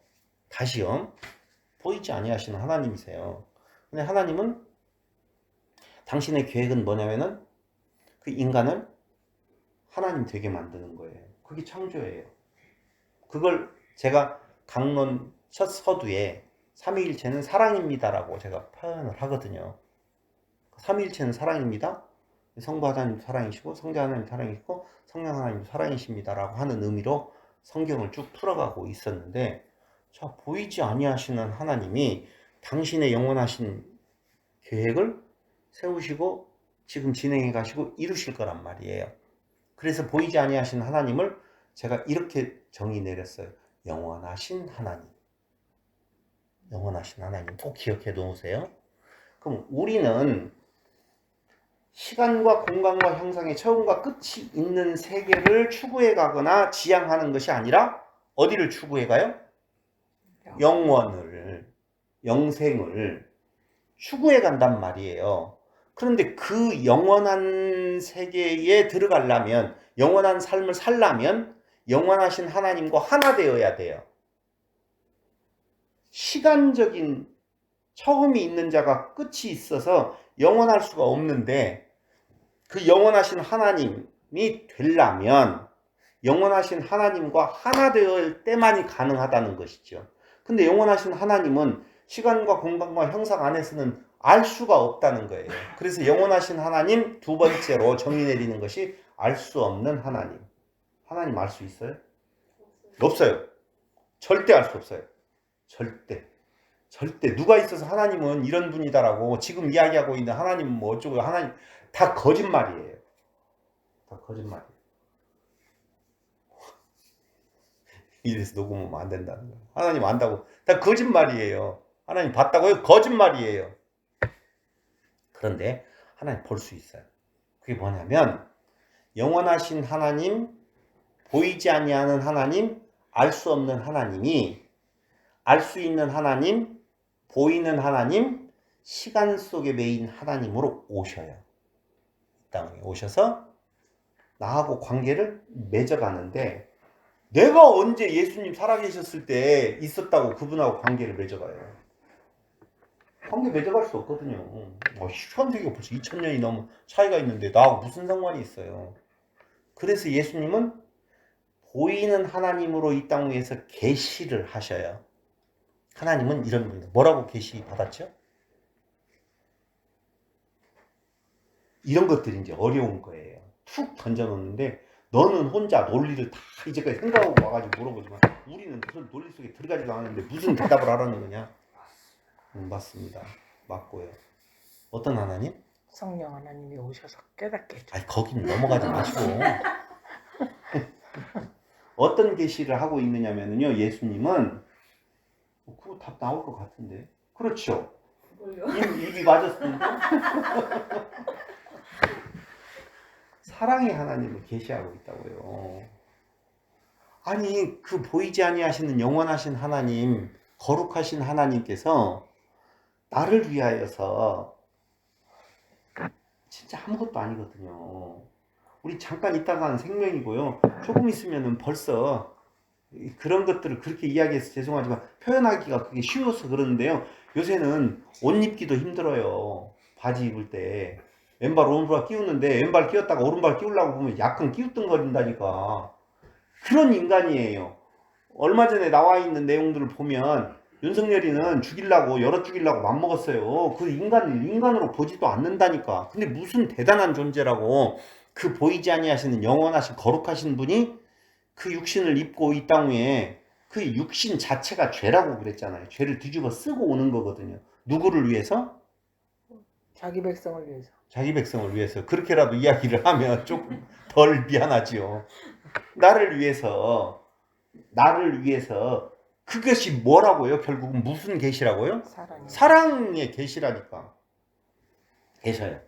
다시요. 보이지 아니하시는 하나님이세요. 근데 하나님은 당신의 계획은 뭐냐면은 그 인간을 하나님 되게 만드는 거예요. 그게 창조예요. 그걸 제가 강론 첫 서두에 삼위일체는 사랑입니다라고 제가 표현을 하거든요. 삼위일체는 사랑입니다. 성부 하나님 사랑이시고 성자 하나님 사랑이시고 성령 하나님 사랑이십니다라고 하는 의미로 성경을 쭉 풀어가고 있었는데 자, 보이지 아니하시는 하나님이 당신의 영원하신 계획을 세우시고 지금 진행해 가시고 이루실 거란 말이에요. 그래서 보이지 아니하시는 하나님을 제가 이렇게 정의 내렸어요. 영원하신 하나님. 영원하신 하나님 꼭 기억해 놓으세요. 그럼 우리는 시간과 공간과 형상의 처음과 끝이 있는 세계를 추구해 가거나 지향하는 것이 아니라 어디를 추구해 가요? 영원을, 영생을 추구해 간단 말이에요. 그런데 그 영원한 세계에 들어가려면, 영원한 삶을 살려면 영원하신 하나님과 하나 되어야 돼요. 시간적인 처음이 있는 자가 끝이 있어서 영원할 수가 없는데 그 영원하신 하나님이 되려면 영원하신 하나님과 하나 될 때만이 가능하다는 것이죠. 근데 영원하신 하나님은 시간과 공간과 형상 안에서는 알 수가 없다는 거예요. 그래서 영원하신 하나님 두 번째로 정의 내리는 것이 알 수 없는 하나님. 하나님 알 수 있어요? 없어요. 절대 알 수 없어요. 절대. 절대. 누가 있어서 하나님은 이런 분이다라고 지금 이야기하고 있는 하나님은 뭐 어쩌고 하나님 다 거짓말이에요. 다 거짓말이에요. 이래서 녹음하면 안 된다는 거예요. 하나님 안다고 다 거짓말이에요. 하나님 봤다고요? 거짓말이에요. 그런데 하나님 볼 수 있어요. 그게 뭐냐면 영원하신 하나님, 보이지 아니하는 하나님, 알 수 없는 하나님이 알 수 있는 하나님, 보이는 하나님, 시간 속에 매인 하나님으로 오셔요. 이 땅에 오셔서 나하고 관계를 맺어가는데 내가 언제 예수님 살아계셨을 때 있었다고 그분하고 관계를 맺어가요. 관계 맺어갈 수 없거든요. 현세기가 벌써 2000년이 넘은 차이가 있는데 나하고 무슨 상관이 있어요. 그래서 예수님은 보이는 하나님으로 이 땅 위에서 계시를 하셔요. 하나님은 이런 분이다. 뭐라고 계시 받았죠? 이런 것들이 이제 어려운 거예요. 툭 던져놓는데 너는 혼자 논리를 다 이제까지 생각하고 와가지고 물어보지만 우리는 그런 논리 속에 들어가지도 않았는데 무슨 대답을 하라는 거냐? 맞습니다. 맞고요. 어떤 하나님? 성령 하나님이 오셔서 깨닫게 해줘. 아니 거기는 넘어가지 마시고 어떤 계시를 하고 있느냐면요. 예수님은 그거 답 나올 것 같은데. 그렇죠. 뭘요? 입이 맞았습니까? 사랑의 하나님을 계시하고 있다고요. 아니 그 보이지 아니하시는 영원하신 하나님, 거룩하신 하나님께서 나를 위하여서 진짜 아무것도 아니거든요. 우리 잠깐 있다가 한 생명이고요. 조금 있으면은 벌써 그런 것들을 그렇게 이야기해서 죄송하지만 표현하기가 그게 쉬워서 그러는데요. 요새는 옷 입기도 힘들어요. 바지 입을 때 왼발 오른발 끼우는데 왼발 끼웠다가 오른발 끼우려고 보면 약간 끼우뚱거린다니까. 그런 인간이에요. 얼마 전에 나와 있는 내용들을 보면 윤석열이는 죽이려고 열어 죽이려고 맘먹었어요. 그 인간을 인간으로 보지도 않는다니까. 근데 무슨 대단한 존재라고 그 보이지 아니하시는 영원하신 거룩하신 분이 그 육신을 입고 이 땅 위에 그 육신 자체가 죄라고 그랬잖아요. 죄를 뒤집어 쓰고 오는 거거든요. 누구를 위해서? 자기 백성을 위해서. 자기 백성을 위해서. 그렇게라도 이야기를 하면 조금 덜 미안하지요. 나를 위해서 그것이 뭐라고요? 결국은 무슨 계시라고요? 사랑이. 사랑의 계시라니까. 계셔요.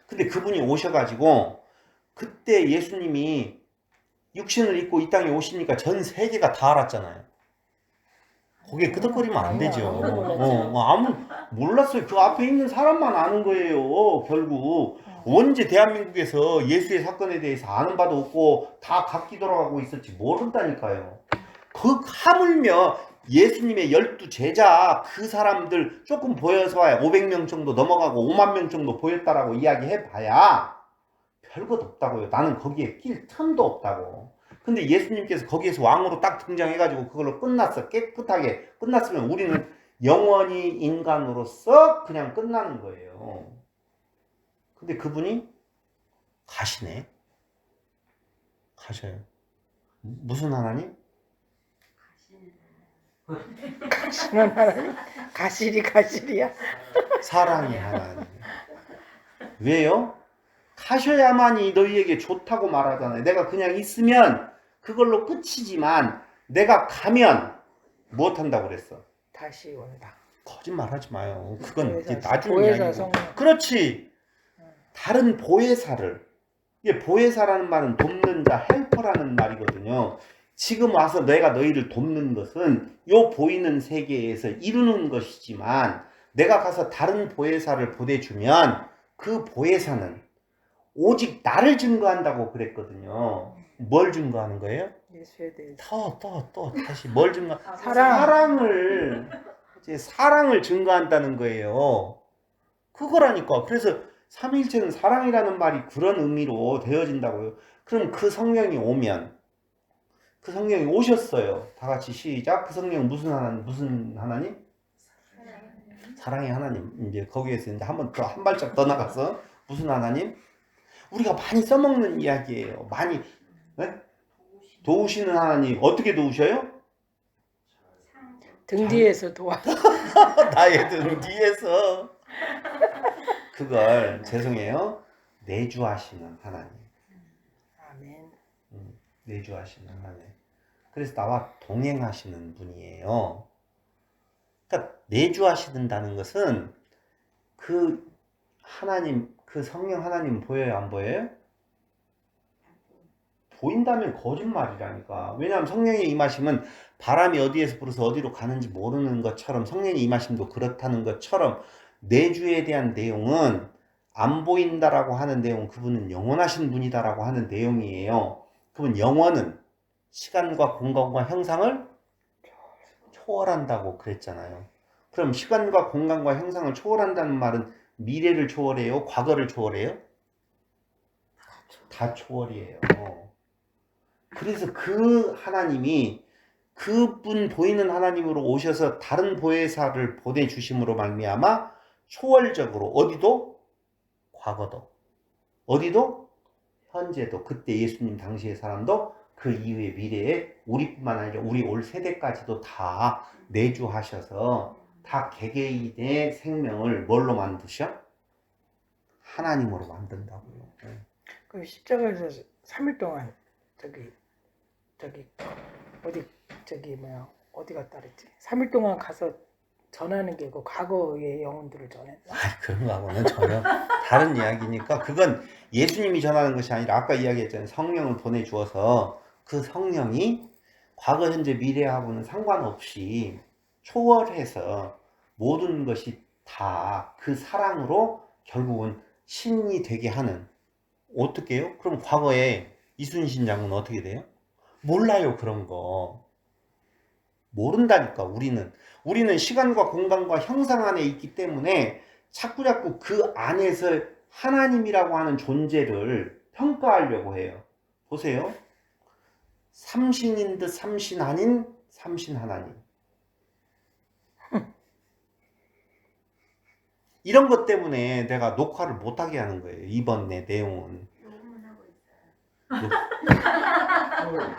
근데 그분이 오셔가지고 그때 예수님이 육신을 입고 이 땅에 오시니까 전 세계가 다 알았잖아요. 거기에 끄덕거리면 안 되죠. 아무도 몰랐죠. 몰랐어요. 그 앞에 있는 사람만 아는 거예요. 결국 언제 대한민국에서 예수의 사건에 대해서 아는 바도 없고 다 각기 돌아가고 있었지 모른다니까요. 그 하물며 예수님의 12제자 그 사람들 조금 보여서 와야 500명 정도 넘어가고 5만 명 정도 보였다라고 이야기해봐야 별것 없다고요. 나는 거기에 낄 틈도 없다고. 근데 예수님께서 거기에서 왕으로 딱 등장해가지고 그걸로 끝났어. 깨끗하게 끝났으면 우리는 영원히 인간으로서 그냥 끝나는 거예요. 근데 그분이 가시네. 가셔요. 무슨 하나님? 가시는 하나님? 가시리야? 사랑의 하나님. 왜요? 가셔야만이 너희에게 좋다고 말하잖아요. 내가 그냥 있으면 그걸로 끝이지만 내가 가면 무엇한다고 그랬어? 다시 온다. 거짓말 하지 마요. 그건 이제 보혜사, 나중 보혜사 이야기고. 성령. 그렇지. 다른 보혜사를. 이게 보혜사라는 말은 돕는 자, 헬퍼라는 말이거든요. 지금 와서 내가 너희를 돕는 것은 요 보이는 세계에서 이루는 것이지만 내가 가서 다른 보혜사를 보내주면 그 보혜사는 오직 나를 증거한다고 그랬거든요. 뭘 증거하는 거예요? 예수에 대해서. 다시 뭘 증거? 사랑. 사랑을 증거한다는 거예요. 그거라니까. 그래서 삼위일체는 사랑이라는 말이 그런 의미로 되어진다고요. 그럼 그 성령이 오면, 그 성령이 오셨어요. 다 같이 시작. 그 성령 무슨 하나님? 사랑의 하나님. 이제 거기에서 이제 한 발짝 더 나가서 무슨 하나님? 우리가 많이 써먹는 이야기예요. 많이, 네? 도우시는 하나님. 어떻게 도우셔요? 등 뒤에서 도와. 나의 등 뒤에서. 그걸 죄송해요. 내주하시는 하나님. 아멘. 내주하시는 하나님. 그래서 나와 동행하시는 분이에요. 그러니까 내주하시는다는 것은 그 하나님, 그 성령 하나님 보여요, 안 보여요? 보인다면 거짓말이라니까. 왜냐하면 성령이 임하시면 바람이 어디에서 불어서 어디로 가는지 모르는 것처럼 성령이 임하심도 그렇다는 것처럼 내주에 대한 내용은 안 보인다라고 하는 내용, 그분은 영원하신 분이다라고 하는 내용이에요. 그분 영원은 시간과 공간과 형상을 초월한다고 그랬잖아요. 그럼 시간과 공간과 형상을 초월한다는 말은 미래를 초월해요? 과거를 초월해요? 다 초월이에요. 그래서 그 하나님이 그분 보이는 하나님으로 오셔서 다른 보혜사를 보내주심으로 말미암아 초월적으로 어디도 과거도 어디도 현재도 그때 예수님 당시의 사람도 그 이후의 미래에 우리뿐만 아니라 우리 올 세대까지도 다 내주하셔서 다 개개인의 생명을 뭘로 만드셔? 하나님으로 만든다고요. 그 십자가에서 3일 동안 어디 갔다 그랬지? 3일 동안 가서 전하는 게 그 과거의 영혼들을 전했나? 그런 거하고는 전혀 다른 이야기니까 그건 예수님이 전하는 것이 아니라 아까 이야기했잖아요. 성령을 보내주어서 그 성령이 과거, 현재, 미래하고는 상관없이 초월해서 모든 것이 다 그 사랑으로 결국은 신이 되게 하는. 어떻게 해요? 그럼 과거에 이순신 장군 어떻게 돼요? 몰라요. 그런 거 모른다니까. 우리는 시간과 공간과 형상 안에 있기 때문에 자꾸 그 안에서 하나님이라고 하는 존재를 평가하려고 해요. 보세요. 삼신인 듯 삼신 아닌 삼신 하나님. 이런 것 때문에 내가 녹화를 못하게 하는 거예요. 이번 내 내용은. 녹음은 하고 있어요.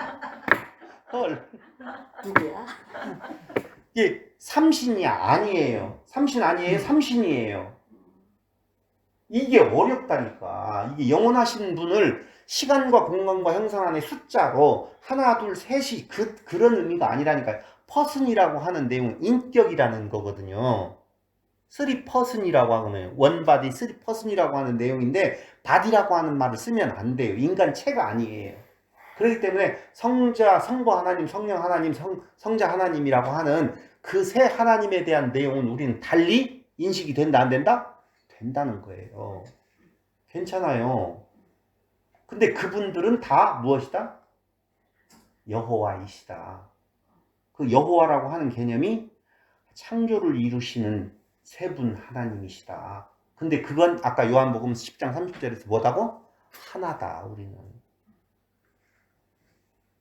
헐. 누구야? 이게 삼신이 아니에요. 삼신 아니에요. 삼신이에요. 이게 어렵다니까. 이게 영원하신 분을 시간과 공간과 형상 안의 숫자로 하나, 둘, 셋이 그런 의미가 아니라니까요. 퍼슨이라고 하는 내용은 인격이라는 거거든요. 3퍼슨이라고 하거든요. 원바디 3퍼슨이라고 하는 내용인데 바디라고 하는 말을 쓰면 안 돼요. 인간체가 아니에요. 그렇기 때문에 성자, 성부 하나님, 성령 하나님, 성자 하나님이라고 하는 그 세 하나님에 대한 내용은 우리는 달리 인식이 된다, 안 된다? 된다는 거예요. 괜찮아요. 근데 그분들은 다 무엇이다? 여호와이시다. 그 여호와라고 하는 개념이 창조를 이루시는 세 분 하나님이시다. 근데 그건 아까 요한복음 10장 30절에서 뭐다고? 하나다, 우리는.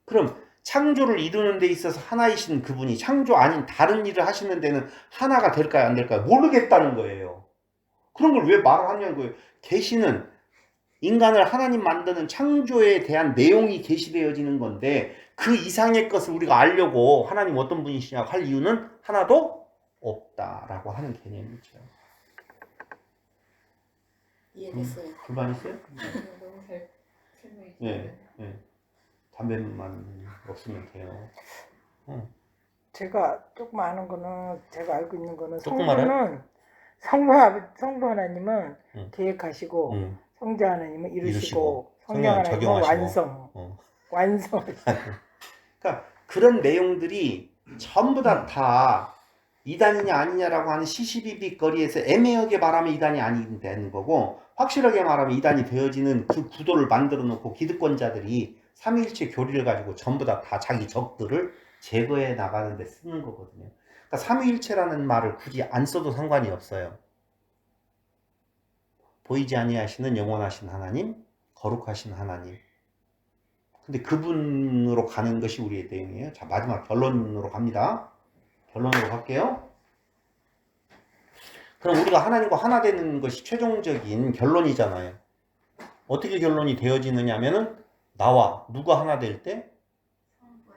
그럼 창조를 이루는 데 있어서 하나이신 그분이 창조 아닌 다른 일을 하시는 데는 하나가 될까요, 안 될까요? 모르겠다는 거예요. 그런 걸 왜 말을 하냐는 거예요. 계시는 인간을 하나님 만드는 창조에 대한 내용이 계시되어지는 건데 그 이상의 것을 우리가 알려고 하나님 어떤 분이시냐고 할 이유는 하나도 없다라고 하는 개념이죠. 이해됐어요. 불만 있어요? 너무 잘 설명해 예, 예. 담배만 없으면 돼요. 제가 조금 아는 거는 제가 알고 있는 거는 조금 알아요? 성부 하나님은 응. 계획하시고 응. 성자 하나님은 이루시고 이루시고, 성령 하나님은 적용하시고. 완성. 그러니까 그런 내용들이 전부 다 이단이냐 아니냐라고 하는 시시비비거리에서 애매하게 말하면 이단이 아닌 되는 거고 확실하게 말하면 이단이 되어지는 그 구도를 만들어 놓고 기득권자들이 삼위일체 교리를 가지고 전부 다 자기 적들을 제거해 나가는 데 쓰는 거거든요. 그러니까 삼위일체라는 말을 굳이 안 써도 상관이 없어요. 보이지 아니하시는 영원하신 하나님, 거룩하신 하나님. 근데 그분으로 가는 것이 우리의 내용이에요. 자, 마지막 결론으로 갑니다. 결론으로 갈게요. 그럼 우리가 하나님과 하나 되는 것이 최종적인 결론이잖아요. 어떻게 결론이 되어지느냐 하면은 나와 누가 하나 될 때?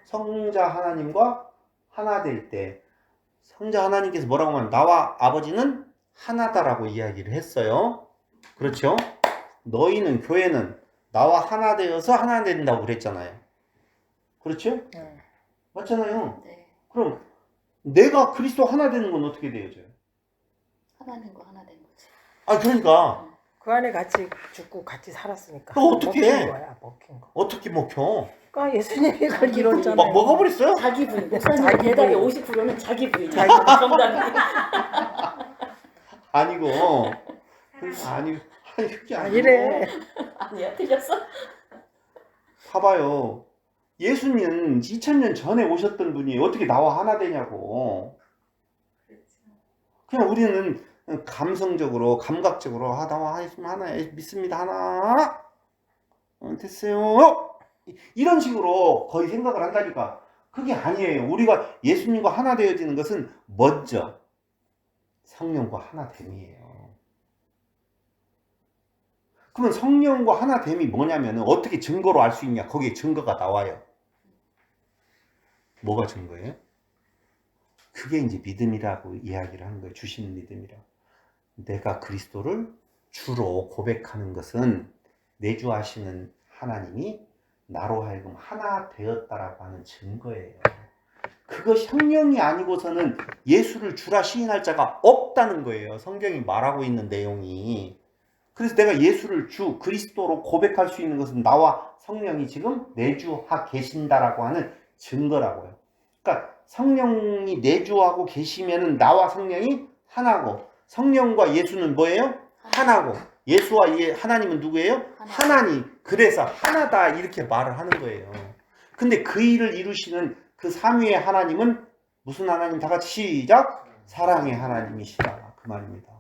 성자 하나님과 하나 될 때. 성자 하나님께서 뭐라고 하면 나와 아버지는 하나다라고 이야기를 했어요. 그렇죠? 너희는 교회는 나와 하나 되어서 하나 된다고 그랬잖아요. 그렇죠? 맞잖아요. 네. 그럼 내가 그리스도 하나 되는 건 어떻게 되어져요? 하나님과 하나 된 거지. 아, 그러니까 그 안에 같이 죽고 같이 살았으니까. 또 어떻게 해? 먹힌 거야, 먹힌 거. 어떻게 먹혀? 그러니까 예수님이 그걸 자기 이뤘잖아요. 막 먹어버렸어요? 자기 부인. 목사님 자기 대답의 부인. 50%는 자기 부인. 자기 정답이. 아니고 아니 그게 아니고 아니래. 아니야, 틀렸어? 봐봐요. 예수님 2000년 전에 오셨던 분이 어떻게 나와 하나 되냐고. 그렇죠. 그냥 우리는 감성적으로 감각적으로 나와 하나 믿습니다 하나 됐어요 이런 식으로 거의 생각을 한다니까. 그게 아니에요. 우리가 예수님과 하나 되어지는 것은 먼저 성령과 하나됨이에요. 그러면 성령과 하나됨이 뭐냐면 어떻게 증거로 알 수 있냐? 거기에 증거가 나와요. 뭐가 증거예요? 그게 이제 믿음이라고 이야기를 하는 거예요. 주신 믿음이라고. 내가 그리스도를 주로 고백하는 것은 내주하시는 하나님이 나로 하여금 하나 되었다라고 하는 증거예요. 그것이 성령이 아니고서는 예수를 주라 시인할 자가 없다는 거예요. 성경이 말하고 있는 내용이. 그래서 내가 예수를 주 그리스도로 고백할 수 있는 것은 나와 성령이 지금 내주하 계신다라고 하는 증거라고요. 그러니까 성령이 내주하고 계시면은 나와 성령이 하나고, 성령과 예수는 뭐예요? 하나고, 예수와 하나님은 누구예요? 하나님. 그래서 하나다 이렇게 말을 하는 거예요. 근데 그 일을 이루시는 그 삼위의 하나님은 무슨 하나님? 다 같이 시작! 사랑의 하나님이시다. 그 말입니다.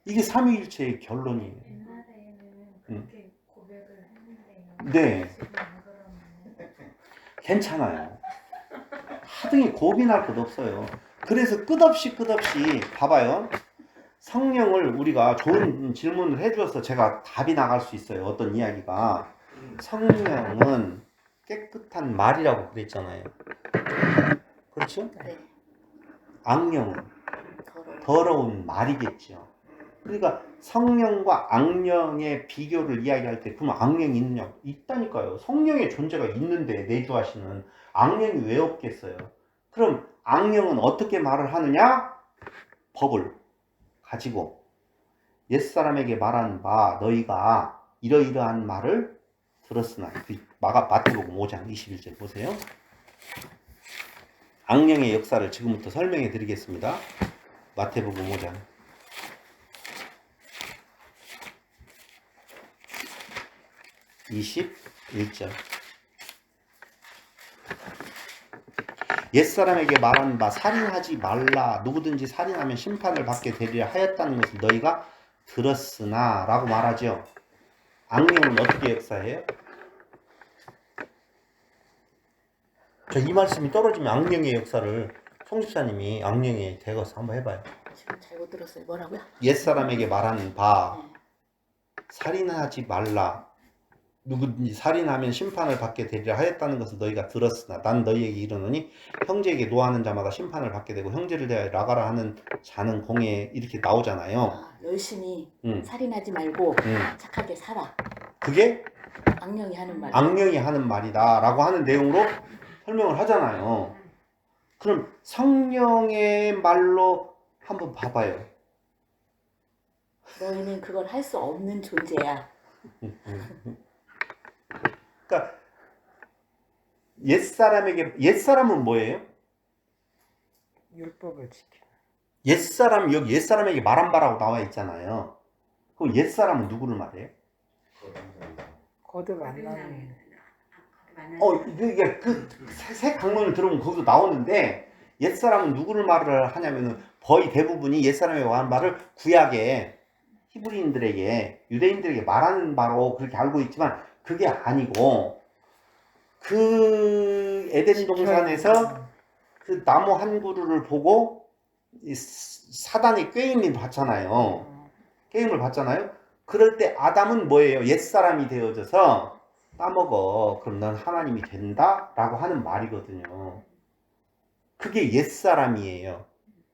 이게 삼위일체의 결론이에요. 옛날에는 그렇게 고백을 했는데요. 네. 지금 안 그러면 괜찮아요. 하등이 고민할 것 없어요. 그래서 끝없이 봐봐요. 성령을 우리가 좋은 질문을 해주어서 제가 답이 나갈 수 있어요. 어떤 이야기가. 성령은 깨끗한 말이라고 그랬잖아요. 그렇죠? 네. 악령은 더러운 말이겠죠. 그러니까 성령과 악령의 비교를 이야기할 때 그럼 악령이 있느냐? 있다니까요. 성령의 존재가 있는데 내주하시는 악령이 왜 없겠어요? 그럼 악령은 어떻게 말을 하느냐? 법을 가지고 옛사람에게 말한 바 너희가 이러이러한 말을 들었으나. 마태복음 5장 21절 보세요. 악령의 역사를 지금부터 설명해 드리겠습니다. 마태복음 5장 21절. 옛사람에게 말한 바 살인하지 말라. 누구든지 살인하면 심판을 받게 되리라 하였다는 것을 너희가 들었으나 라고 말하죠. 악령은 어떻게 역사해요? 저 이 말씀이 떨어지면 악령의 역사를 송집사님이 악령의 대거서 한번 해봐요. 지금 잘못 들었어요. 뭐라고요? 옛사람에게 말하는 바 네. 살인하지 말라. 누구든지 살인하면 심판을 받게 되리라 하였다는 것을 너희가 들었으나 난 너희에게 이르노니 형제에게 노하는 자마다 심판을 받게 되고 형제를 대하여 나가라 하는 자는 공에 이렇게 나오잖아요. 아, 열심히 음. 살인하지 말고 착하게 살아. 그게 악령이 하는 말. 악령이 하는 말이다 라고 하는 내용으로 설명을 하잖아요. 그럼 성령의 말로 한번 봐봐요. 너희는 그걸 할 수 없는 존재야. 그러니까 옛사람은 뭐예요? 율법을 지켜. 옛사람, 여기 옛사람에게 말한 바라고 나와 있잖아요. 그럼 옛사람은 누구를 말해요? 거듭 안 나는. 이게 새 강론을 들어보면 거기서 나오는데 옛사람은 누구를 말을 하냐면은 거의 대부분이 옛사람에 관한 말을 구약에 히브리인들에게 유대인들에게 말하는 바로 그렇게 알고 있지만 그게 아니고 그 에덴 동산에서 그 나무 한 그루를 보고 이 사단의 꾀임을 받잖아요. 꾀임을 받잖아요. 그럴 때 아담은 뭐예요? 옛사람이 되어져서 따먹어. 그럼 넌 하나님이 된다라고 하는 말이거든요. 그게 옛사람이에요.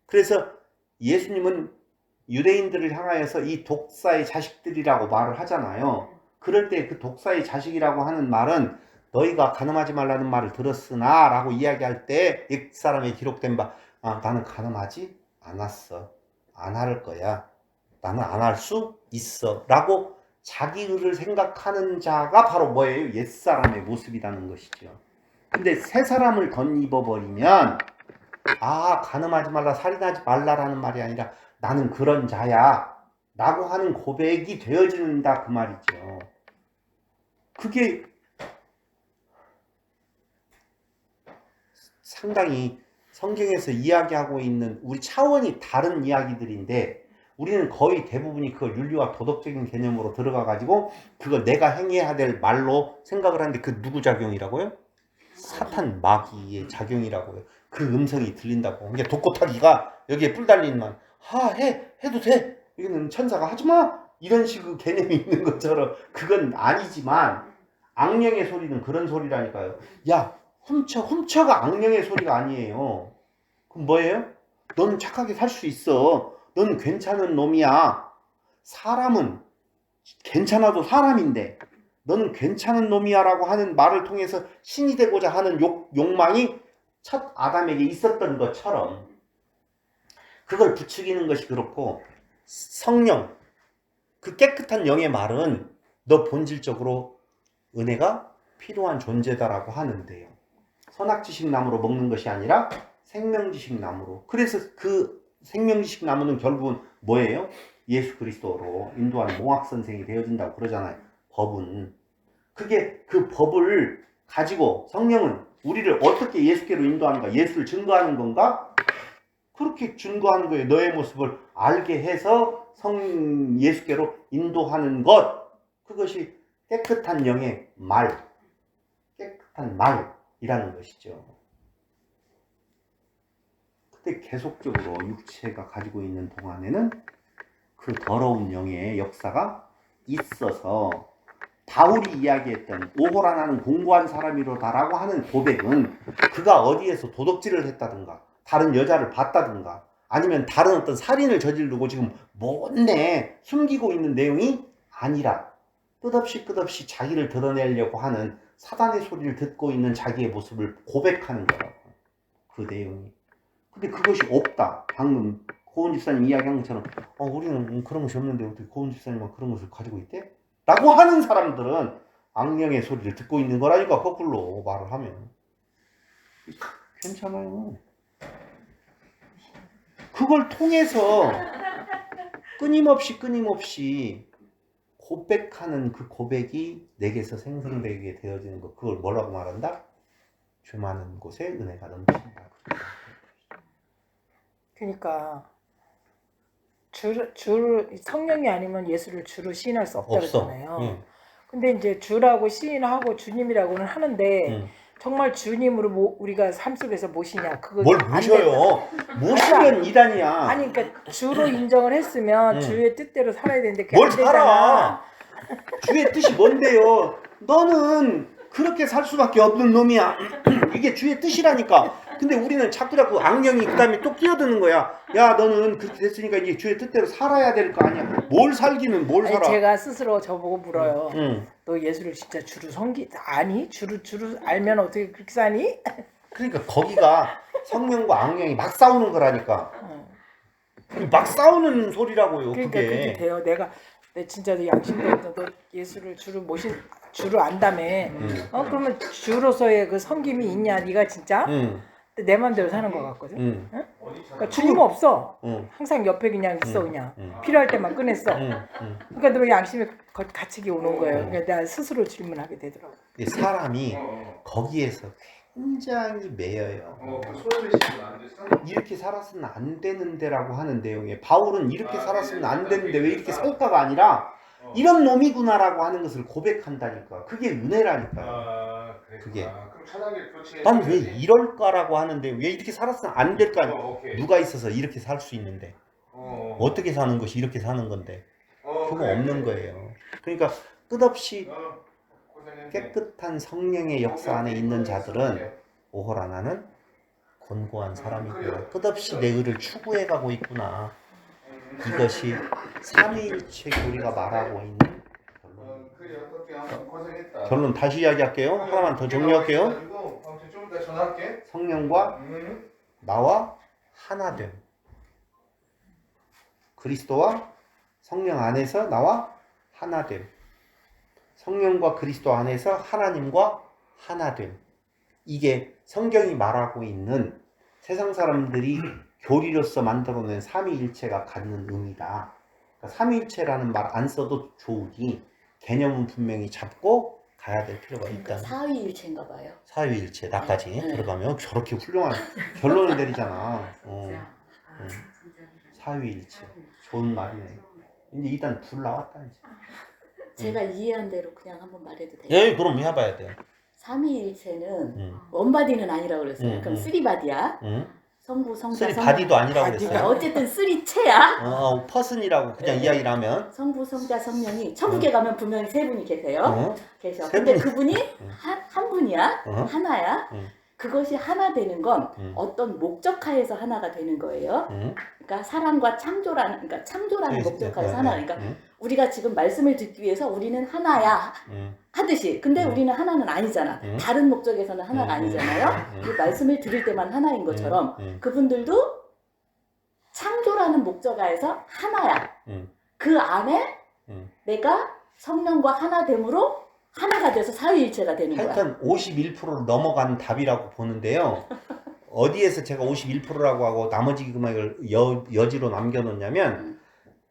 그래서 예수님은 유대인들을 향하여서 이 독사의 자식들이라고 말을 하잖아요. 그럴 때 그 독사의 자식이라고 하는 말은 너희가 간음하지 말라는 말을 들었으나 라고 이야기할 때 옛사람에 기록된 바 나는 간음하지 않았어. 안 할 거야. 나는 안 할 수 있어. 라고 자기를 생각하는 자가 바로 뭐예요? 옛사람의 모습이라는 것이죠. 근데 새 사람을 덧입어버리면 간음하지 말라, 살인하지 말라라는 말이 아니라 나는 그런 자야 라고 하는 고백이 되어진다 그 말이죠. 그게 상당히 성경에서 이야기하고 있는 우리 차원이 다른 이야기들인데 우리는 거의 대부분이 그걸 윤리와 도덕적인 개념으로 들어가 가지고 그걸 내가 행해야 될 말로 생각을 하는데 그 누구 작용이라고요? 사탄 마귀의 작용이라고요. 그 음성이 들린다고. 그러니까 독고타기가 여기에 뿔 달린 말 해도 돼. 이거는 천사가 하지마 이런 식의 개념이 있는 것처럼 그건 아니지만 악령의 소리는 그런 소리라니까요. 야 훔쳐가 악령의 소리가 아니에요. 그럼 뭐예요? 넌 착하게 살 수 있어. 넌 괜찮은 놈이야. 사람은 괜찮아도 사람인데 너는 괜찮은 놈이야 라고 하는 말을 통해서 신이 되고자 하는 욕망이 첫 아담에게 있었던 것처럼 그걸 부추기는 것이 그렇고 성령, 그 깨끗한 영의 말은 너 본질적으로 은혜가 필요한 존재다라고 하는데요. 선악지식 나무로 먹는 것이 아니라 생명지식 나무로. 그래서 그 생명지식 나무는 결국은 뭐예요? 예수 그리스도로 인도하는 몽학선생이 되어진다고 그러잖아요. 법은. 그게 그 법을 가지고 성령은 우리를 어떻게 예수께로 인도하는가? 예수를 증거하는 건가? 그렇게 증거하는 거예요. 너의 모습을 알게 해서 예수께로 인도하는 것. 그것이 깨끗한 영의 말, 깨끗한 말이라는 것이죠. 근데 계속적으로 육체가 가지고 있는 동안에는 그 더러운 영의 역사가 있어서 바울이 이야기했던 오호라 나는 공고한 사람이로다라고 하는 고백은 그가 어디에서 도덕질을 했다든가 다른 여자를 봤다든가 아니면 다른 어떤 살인을 저지르고 지금 못내 숨기고 있는 내용이 아니라 끝없이 자기를 드러내려고 하는 사단의 소리를 듣고 있는 자기의 모습을 고백하는 거라고. 그 내용이. 근데 그것이 없다. 방금 고은 집사님 이야기한 것처럼 우리는 그런 것이 없는데 어떻게 고은 집사님은 그런 것을 가지고 있대? 라고 하는 사람들은 악령의 소리를 듣고 있는 거라니까 거꾸로 말을 하면. 괜찮아요. 그걸 통해서 끊임없이 고백하는 그 고백이 내게서 생성되게 되어지는 것. 그걸 뭐라고 말한다? 죄 많은 곳에 은혜가 넘친다. 그러니까 성령이 아니면 예수를 주로 시인할 수 없다 그러잖아요. 근데 이제 주라고 시인하고 주님이라고는 하는데 정말 주님으로 우리가 삶 속에서 모시냐 그거 뭘 모셔요? 모시면 이단이야. 아니 그러니까 주로 인정을 했으면 주의 뜻대로 살아야 되는데 그게 뭘 안 되잖아. 살아? 주의 뜻이 뭔데요? 너는 그렇게 살 수밖에 없는 놈이야. 이게 주의 뜻이라니까. 근데 우리는 자꾸 악령이 그 다음에 또 끼어드는 거야. 야 너는 그렇게 됐으니까 이제 주의 뜻대로 살아야 될 거 아니야. 뭘 살기는 뭘 살아. 제가 스스로 저보고 물어요. 너 예수를 진짜 주로 아니? 주로 알면 어떻게 그렇게 사니? 그러니까 거기가 성령과 악령이 막 싸우는 거라니까. 막 싸우는 소리라고요. 그러니까 그게. 그게 돼요. 내 진짜 양심도 없어. 너 예수를 주로 안다며. 그러면 주로서의 그 섬김이 있냐? 네가 진짜? 내 맘대로 사는 것 같거든. 응? 그러니까 주님 없어. 항상 옆에 그냥 있어 그냥. 필요할 때만 꺼냈어. 그러니까 너 양심의 가책이 오는 거예요. 그러니까 내가 스스로 질문하게 되더라고. 사람이 거기에서 굉장히 매여요. 그 소외시키면 안 됐어? 이렇게 살았으면 안 되는데라고 하는 내용에 바울은 이렇게 살았으면 안 되는데 왜 이렇게 살까가 아니라 이런 놈이구나라고 하는 것을 고백한다니까. 그게 은혜라니까요. 그게. 그럼 차단계 교체. 난 왜 이럴까라고 하는데 왜 이렇게 살았으면 안 될까? 오케이. 누가 있어서 이렇게 살 수 있는데 어떻게 사는 것이 이렇게 사는 건데 그거 그래, 없는 그래. 거예요. 그러니까 끝없이 고생했네. 깨끗한 성령의 역사 안에 있는 자들은 오호라 나는 곤고한 사람이구나. 끝없이 내 의를 추구해가고 있구나. 이것이 삼위일체 교리가 말하고 있는 결론. 그래 어떻게 아무튼 고생했다. 결론 다시 이야기할게요. 하나만 더 정리할게요. 아무튼 좀 이따 전화할게. 성령과 나와 하나됨. 그리스도와 성령 안에서 나와 하나됨. 성령과 그리스도 안에서 하나님과 하나됨. 이게 성경이 말하고 있는 세상 사람들이 교리로서 만들어낸 삼위일체가 갖는 의미다. 그러니까 삼위일체라는 말 안 써도 좋으니 개념은 분명히 잡고 가야 될 필요가 있다. 사위일체인가 봐요. 사위일체 나까지 네. 들어가면 저렇게 훌륭한 결론을 내리잖아. 사위일체 좋은 말이네. 이제 일단 불 나왔다 이제. 제가 이해한 대로 그냥 한번 말해도 돼요? 예, 그럼 해봐야 돼. 삼위일체는 원바디는 아니라고 그랬어요. 그럼 쓰리바디야. 성부, 성자, 쓰리 성령. 바디도 아니라고 바디가 그랬어요. 어쨌든 쓰리체야. 퍼슨이라고 그냥 이야기를 하면. 성부, 성자, 성령이 천국에 가면 분명히 세 분이 계세요. 어? 계셔. 세 근데 분이- 그분이 한 분이야. 어? 하나야. 그것이 하나 되는 건 어떤 목적하에서 하나가 되는 거예요. 그러니까 사랑과 창조라는, 그러니까 창조라는 목적하에서 하나. 그러니까 우리가 지금 말씀을 듣기 위해서 우리는 하나야 하듯이. 근데 우리는 하나는 아니잖아. 다른 목적에서는 하나가 아니잖아요. 이 말씀을 들을 때만 하나인 것처럼 그분들도 창조라는 목적하에서 하나야. 그 안에 내가 성령과 하나됨으로 하나가 돼서 사위일체가 되는 거야. 하여튼 51%를 넘어간 답이라고 보는데요. 어디에서 제가 51%라고 하고 나머지 금액을 여지로 남겨놓냐면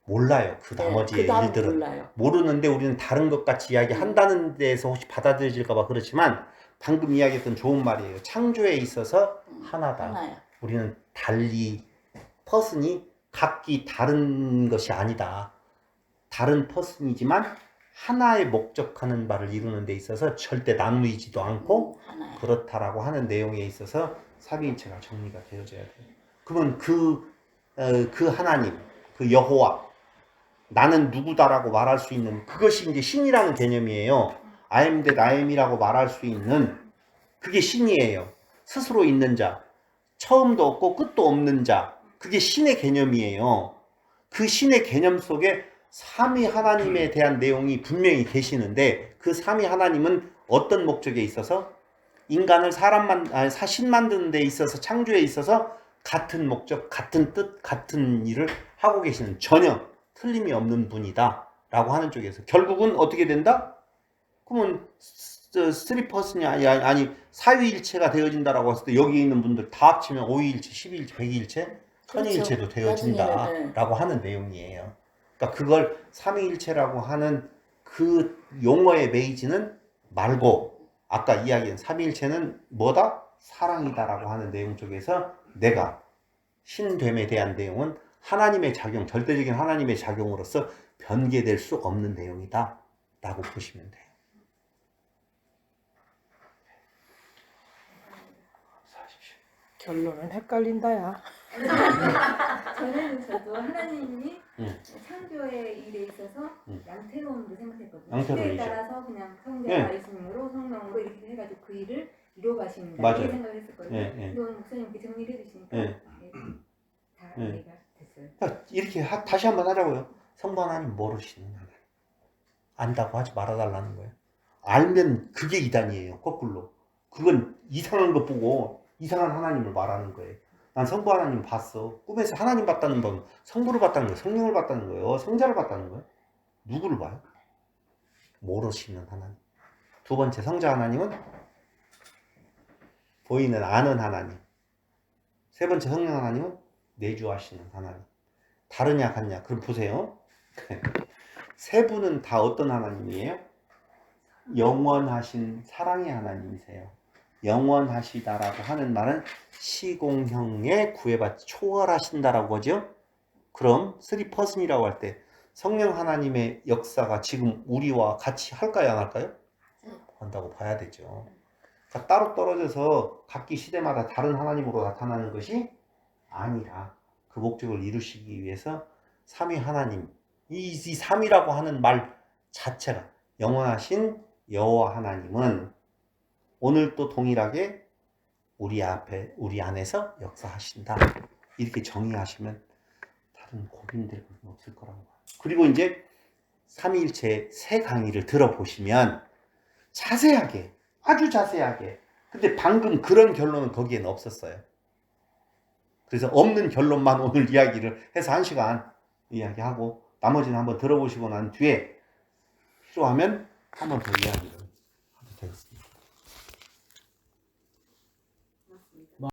몰라요. 그 나머지의 다음 일들은. 몰라요. 모르는데 우리는 다른 것 같이 이야기한다는 데에서 혹시 받아들여질까 봐 그렇지만 방금 이야기했던 좋은 말이에요. 창조에 있어서 하나다. 하나야. 우리는 달리 퍼슨이 각기 다른 것이 아니다. 다른 퍼슨이지만 하나의 목적하는 바를 이루는 데 있어서 절대 나누이지도 않고 하나야. 그렇다라고 하는 내용에 있어서 삼위일체가 정리가 되어져야 돼요. 그러면 그 하나님, 그 여호와, 나는 누구다라고 말할 수 있는 그것이 이제 신이라는 개념이에요. I am that I am이라고 말할 수 있는 그게 신이에요. 스스로 있는 자, 처음도 없고 끝도 없는 자, 그게 신의 개념이에요. 그 신의 개념 속에 삼위 하나님에 대한 내용이 분명히 계시는데 그 삼위 하나님은 어떤 목적에 있어서 인간을 신 만드는 데 있어서 창조에 있어서 같은 목적, 같은 뜻, 같은 일을 하고 계시는 전혀 틀림이 없는 분이다 라고 하는 쪽에서 결국은 어떻게 된다? 그러면 쓰리 퍼슨이 아니 사위일체가 되어진다라고 했을 때 여기 있는 분들 다 합치면 오위일체, 십이일체, 백이일체, 천이일체도 되어진다라고 하는 내용이에요. 그러니까 그걸 삼위일체라고 하는 그 용어의 베이지는 말고 아까 이야기한 삼위일체는 뭐다? 사랑이다라고 하는 내용 쪽에서 내가 신됨에 대한 내용은 하나님의 작용, 절대적인 하나님의 작용으로서 변개될 수 없는 내용이다 라고 보시면 돼요. 결론은 헷갈린다야. 저는 저도 하나님이 응. 창조의 일에 있어서 응. 양태로움도 생각했거든요. 양태로움이죠. 시대에 따라서 그냥 성자, 네. 예수님으로 성령으로 이렇게 해가지고 그 일을 이루어 가신다 맞아요. 이렇게 생각을 했었거든요. 예, 예. 근데 오늘 목사님께 정리를 해주시니까 예. 다 예. 이해가 됐어요. 그러니까 이렇게 다시 한번 하자고요. 성부 하나님 모르시는 하나님. 안다고 하지 말아달라는 거예요. 알면 그게 이단이에요. 거꾸로. 그건 이상한 거 보고 이상한 하나님을 말하는 거예요. 난 성부 하나님 봤어. 꿈에서 하나님 봤다는 건 성부를 봤다는 거예요. 성령을 봤다는 거예요. 성자를 봤다는 거예요. 누구를 봐요? 모르시는 하나님. 두 번째 성자 하나님은 보이는 아는 하나님. 세 번째 성령 하나님은 내주하시는 하나님. 다르냐 같냐? 그럼 보세요. 세 분은 다 어떤 하나님이에요? 영원하신 사랑의 하나님이세요. 영원하시다라고 하는 말은 시공형에 구애받지 초월하신다라고 하죠. 그럼 3person이라고 할 때 성령 하나님의 역사가 지금 우리와 같이 할까요, 안 할까요? 한다고 봐야 되죠. 그러니까 따로 떨어져서 각기 시대마다 다른 하나님으로 나타나는 것이 아니라 그 목적을 이루시기 위해서 삼위 하나님, 이 삼위라고 하는 말 자체가 영원하신 여호와 하나님은 오늘 또 동일하게 우리 안에서 역사하신다. 이렇게 정의하시면 다른 고민될 것은 없을 거라고 봐요. 그리고 이제 삼위일체 새 강의를 들어보시면 자세하게, 아주 자세하게. 근데 방금 그런 결론은 거기에는 없었어요. 그래서 없는 결론만 오늘 이야기를 해서 1시간 이야기하고 나머지는 한번 들어보시고 난 뒤에 필요하면 한번 더 이야기를